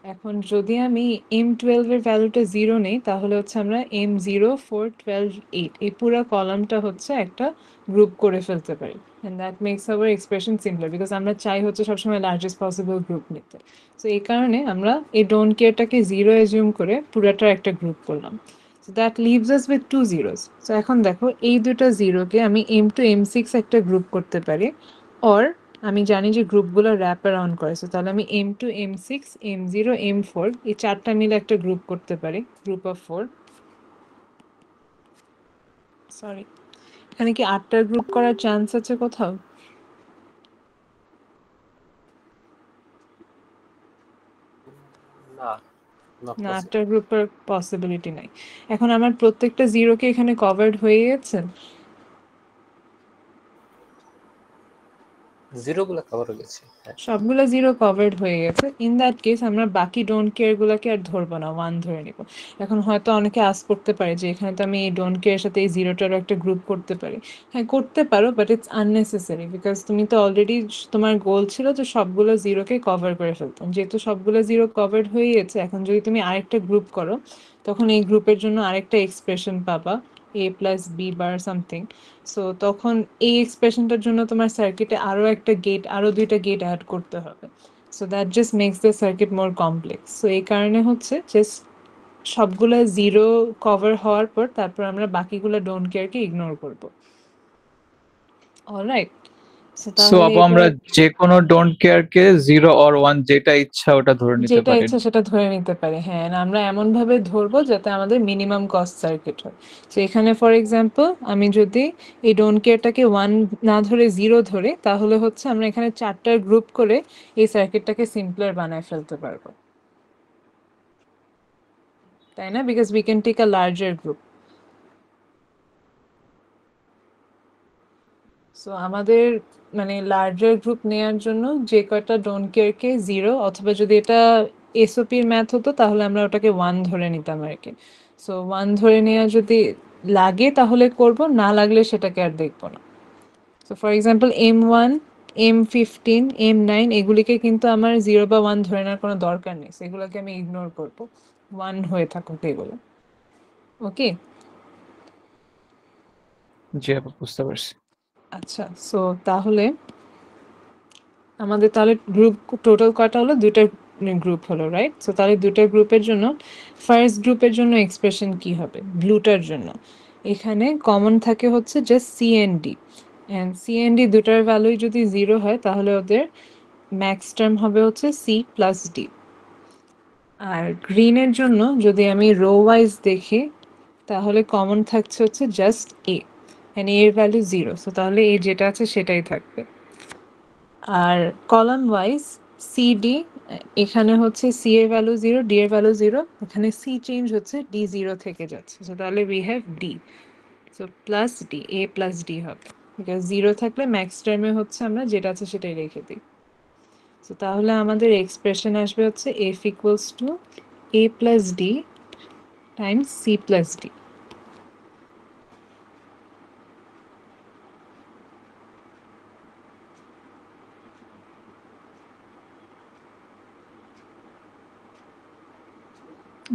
এখন যদি আমি M12 এর ভ্যালুটা 0 নেই তাহলে হচ্ছে আমরা M0 4 12 8 এই পুরো কলামটা হচ্ছে একটা গ্রুপ করে ফেলতে পারি and that makes our expression simpler because আমরা চাই হচ্ছে সবসময় লার্জেস্ট পসিবল গ্রুপ নিতে সো এই কারণে আমরা এই ডোন্ট কেয়ারটাকে 0 অ্যাজিউম করে পুরোটার একটা গ্রুপ করলাম so that leaves us with two zeros so এখন দেখো এই দুটো জিরোকে আমি M2 M6 একটা গ্রুপ করতে পারি or আমি জানি যে গ্রুপগুলো র্যাপ অ্যারাউন্ড করে সো তাহলে আমি M2 M6 M0 M4 এই চারটা মিলে একটা গ্রুপ করতে পারি গ্রুপ অফ 4 সরি এখানে কি আটটা গ্রুপ করার চান্স আছে কোথাও না not না possible. আটটা গ্রুপের পসিবিলিটি নাই এখন আমার প্রত্যেকটা জিরোকে এখানে কভারড হয়ে গেছে জিরো গুলো কভার হয়ে গেছে হ্যাঁ। সবগুলো জিরো কভারড হয়ে গেছে ইন দ্যাট কেস আমরা বাকি ডোন্ট কেয়ার গুলোকে আর ধরবো না 1 ধরে নিব এখন হয়তো অনেকে আস করতে পারে যে এখানে তো আমি এই ডোন্ট কেয়ার সাথে এই জিরোটারও একটা গ্রুপ করতে পারি হ্যাঁ করতে পারো বাট ইটস আননেসেসারি বিকজ তুমি তো অলরেডি তোমার গোল ছিল যে সবগুলো জিরোকে কভার করে ফেলতাম যেহেতু সবগুলো জিরো কভারড হয়ে গেছে এখন যদি তুমি আরেকটা গ্রুপ করো তখন এই গ্রুপের জন্য আরেকটা এক্সপ্রেশন পাবা a plus B bar something so তখন এই এক্সপ্রেশনটার জন্য তোমার সার্কিটে আরো দুইটা গেট অ্যাড করতে হবে so that just makes the circuit more complex so এই কারণে হচ্ছে জাস্ট সবগুলা জিরো কভার হওয়ার পর তারপর আমরা বাকিগুলো ডোন্ট কেয়ারকে ইগনোর করবো অলরাইট সো আপু আমরা যে কোনো ডোন্ট কেয়ার কে 0 অর 1 যেটা ইচ্ছা ওটা ধরে নিতে যেটা পারি ইচ্ছা সেটা ধরে নিতে পারি হ্যাঁ আমরা এমন ভাবে ধরবো যাতে আমাদের মিনিমাম কস্ট সার্কিট হয় তো এখানে ফর এক্সাম্পল আমি যদি এই ডোন্ট কেয়ারটাকে 1 না ধরে 0 ধরে তাহলে হচ্ছে আমরা এখানে চারটার গ্রুপ করে এই সার্কিটটাকে সিম্পলার বানায় ফেলতে পারবো তাই না because we can take a larger group so আমাদের মানে লার্জার গ্রুপ নেয়ার জন্য যে কয়টা ডোন্ট কেয়ারকে 0 অথবা যদি এটা এসওপির ম্যাথ হতো তাহলে আমরা ওটাকে 1 ধরে নিতাম আর কি সো 1 ধরে নেওয়া যদি লাগে তাহলে করব না লাগলে সেটাকে আর দেখবো না so for example M1 M15 M9 এগুলিকে কিন্তু আমার 0 বা 1 ধরে নেওয়ার কোনো দরকার নেই সেগুলোকে আমি ইগনোর করব 1 হয়ে থাকুক এগুলো ওকে জি আপু বুঝতে পারছি আচ্ছা সো তাহলে আমাদের তাহলে গ্রুপ টোটাল কয়টা হলো দুইটা গ্রুপ হলো রাইট সো তাহলে দুইটা গ্রুপের জন্য ফার্স্ট গ্রুপের জন্য এক্সপ্রেশন কি হবে ব্লুটার জন্য এখানে কমন থাকে হচ্ছে জাস্ট সিএনডি এন্ড সিএনডি দুটার ভ্যালুই যদি 0 হয় তাহলে ওদের ম্যাক্স টার্ম হবে হচ্ছে সি প্লাস ডি আর গ্রিনের জন্য যদি আমি রো ওয়াইজ দেখি তাহলে কমন থাকছে হচ্ছে জাস্ট এ এন্ড এর ভ্যালু 0 সো তাহলে এ যেটা আছে সেটাই থাকবে আর কলাম ওয়াইজ সিডি, এখানে হচ্ছে সি এর ভ্যালু 0, ডি এর ভ্যালু 0, এখানে সি চেঞ্জ হচ্ছে, ডি 0 থেকে যাচ্ছে। সো তাহলে we have D. So plus D, A plus D হবে, বিকজ 0 থাকলে ম্যাক্স টার্মে হচ্ছে আমরা যেটা আছে সেটাই রেখে দিই। সো তাহলে আমাদের এক্সপ্রেশন আসবে হচ্ছে F equals to A plus D times C plus D.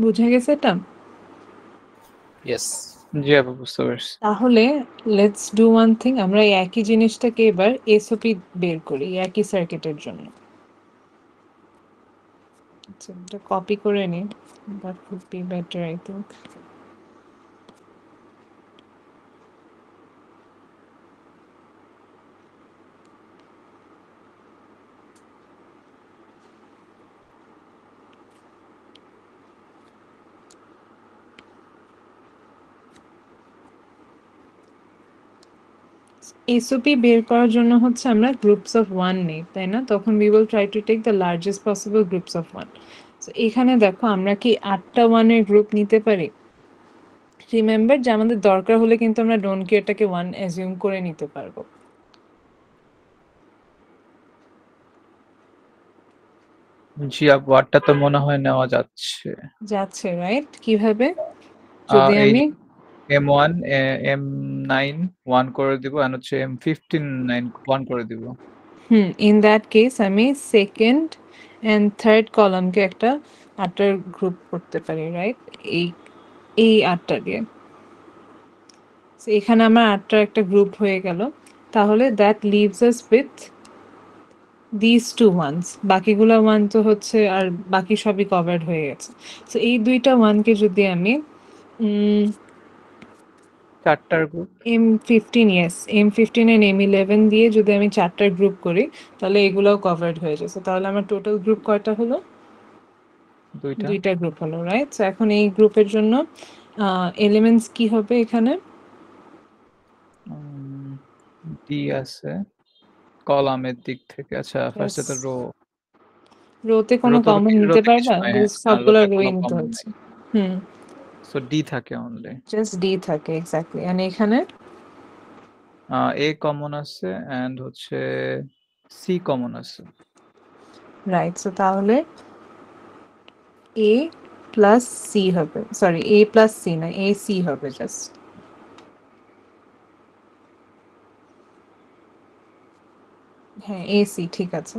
বুঝে গেছে এটা? ইয়েস। জি আপু বুঝতে পারছি। তাহলে লেটস ডু ওয়ান থিং, আমরা এই একই জিনিসটাকে এবার এসওপি বের করি একই সার্কিটের জন্য। আচ্ছা, এটা কপি করে নিই, that would be better I think. SOP বের করার জন্য হচ্ছে আমরা গ্রুপস অফ 1 নেই, তাই না? তখন we will try to take the largest possible groups of 1. So এখানে দেখো আমরা কি 8টা 1 এর গ্রুপ নিতে পারি? রিমেম্বার যে আমাদের দরকার হলে কিন্তু আমরা ডোন্ট কেয়ারটাকে 1 অ্যাজিউম করে নিতে পারবো। জি আপু, 8টা তো মনে হয় নেওয়া যাচ্ছে। যাচ্ছে, রাইট? কিভাবে? যদি এই আমি M1 M9 1 করে দিব, আর হচ্ছে M15 9 1 করে দিব। ইন দ্যাট কেস আমি সেকেন্ড এন্ড থার্ড কলামকে একটা 8টার গ্রুপ করতে পারি, রাইট? এই 8টা দিয়ে। So এখানে আমার 8টার একটা গ্রুপ হয়ে গেল। তাহলে that leaves us with these two ones, বাকিগুলো 1 তো হচ্ছে আর বাকি সবই কভার্ড হয়ে গেছে। সো এই দুইটা 1কে যদি আমি 4টার group. M15, yes, M15 and M11 দিয়ে যদি আমি 4টার গ্রুপ করি তাহলে এগুলোও কভার্ড হয়ে যাচ্ছে। তাহলে আমার টোটাল গ্রুপ কয়টা হলো? 2টা। 2টা গ্রুপ হলো, রাইট? সো এখন এই গ্রুপের জন্য এলিমেন্টস কি হবে এখানে? ডি আছে কলামের দিক থেকে। আচ্ছা ফার্স্টে তো রো। রোতে কোনো রোতে কমন নিতে রোতে কিছু পারবা? নাই, Because হ্যাঁ সবগুলো রোতে রোই কোনো নিতে কমন হচ্ছে। নাই। সো ডি থাকে অনলি। জাস্ট ডি থাকে, এক্স্যাক্টলি। এন্ড এখানে এ কমন আছে এন্ড হচ্ছে সি কমন আছে। রাইট। সো তাহলে এ প্লাস সি হবে, সরি এ প্লাস সি না, এ সি হবে জাস্ট। হ্যাঁ, এ সি, ঠিক আছে।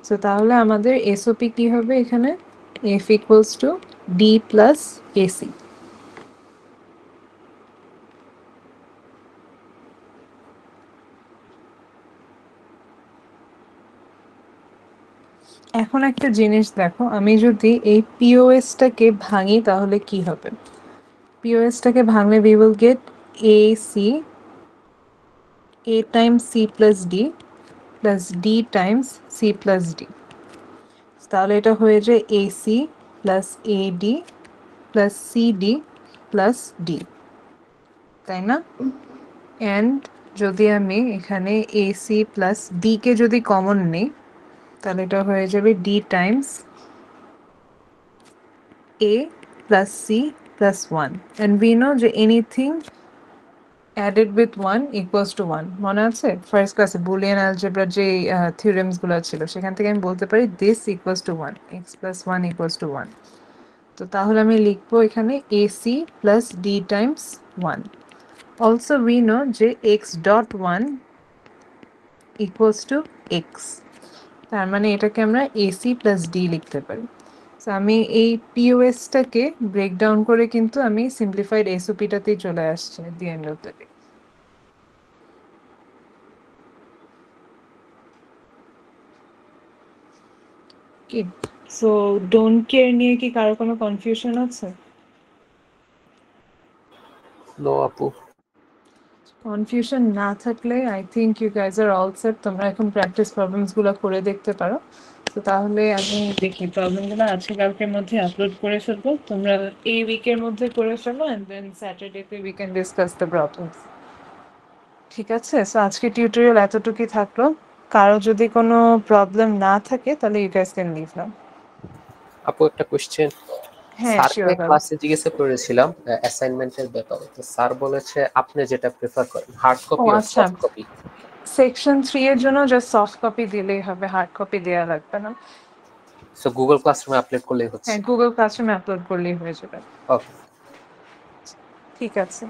সো তাহলে আমাদের এসওপি কি হবে এখানে? F equals two D plus AC. এখন একটা জিনিস দেখো, আমি যদি এই পিওএসটাকে ভাঙি তাহলে কি হবে? পিওএসটাকে ভাঙলে we will get AC, A times C plus D plus D times C plus D. তাহলে এটা হয়ে যায় AC plus AD plus CD plus D, তাই না? অ্যান্ড যদি আমি এখানে AC plus D কে যদি কমন নেই তাহলে এটা হয়ে যাবে D times A plus C plus 1. And we know যে anything added with 1 equals to 1. মনে আছে ফার্স্ট ক্লাসে বুলিয়ান অ্যালজেব্রার যে থিওরেমস গুলো ছিল সেখান থেকে আমি বলতে পারি this equals to 1, x plus 1 equals to 1. তো তাহলে আমি লিখবো এখানে AC plus D times 1. Also we know যে x dot 1 equals to x. তার মানে এটাকে আমরা AC plus D লিখতে পারি। সো আমি এই পিওএসটাকে ব্রেকডাউন করে কিন্তু আমি সিম্পলিফাইড এসওপিটাতেই চলে আসছি at the end of the day. কি সো ডোন্ট কেয়ার নিয়ে কি কারো কোনো কনফিউশন আছে? নো আপু। কনফিউশন না থাকলে I think you guys are all set. তোমরা এখন প্র্যাকটিস প্রবলেমসগুলো করে দেখতে পারো। তো তাহলে আমি দেখি প্রবলেমগুলো আজকে কালকের মধ্যে আপলোড করে ফেলবো, তোমরা এই উইকের মধ্যে করে ফেলো অ্যান্ড দেন স্যাটারডেতে we can discuss the problems. ঠিক আছে? সো আজকে টিউটোরিয়াল এতটুকুই থাকলো। কারো যদি কোনো প্রবলেম না থাকে তাহলে ইউ গাইস ক্যান লিভ নাও। আপু একটা কোশ্চেন, হ্যাঁ স্যারকে শিওর। ক্লাসে জিজ্ঞাসা করেছিলাম অ্যাসাইনমেন্টের ব্যাপারে, তো স্যার বলেছে আপনি যেটা প্রেফার করেন হার্ড ও কপি আর আচ্ছা, সফট কপি। সেকশন 3 এর জন্য জাস্ট সফট কপি দিলেই হবে, হার্ড কপি দেওয়া লাগবে না। সো গুগল ক্লাসরুমে আপলোড করলেই হচ্ছে। হ্যাঁ গুগল ক্লাসরুমে আপলোড করলেই হয়ে যাবে। ওকে। ঠিক আছে।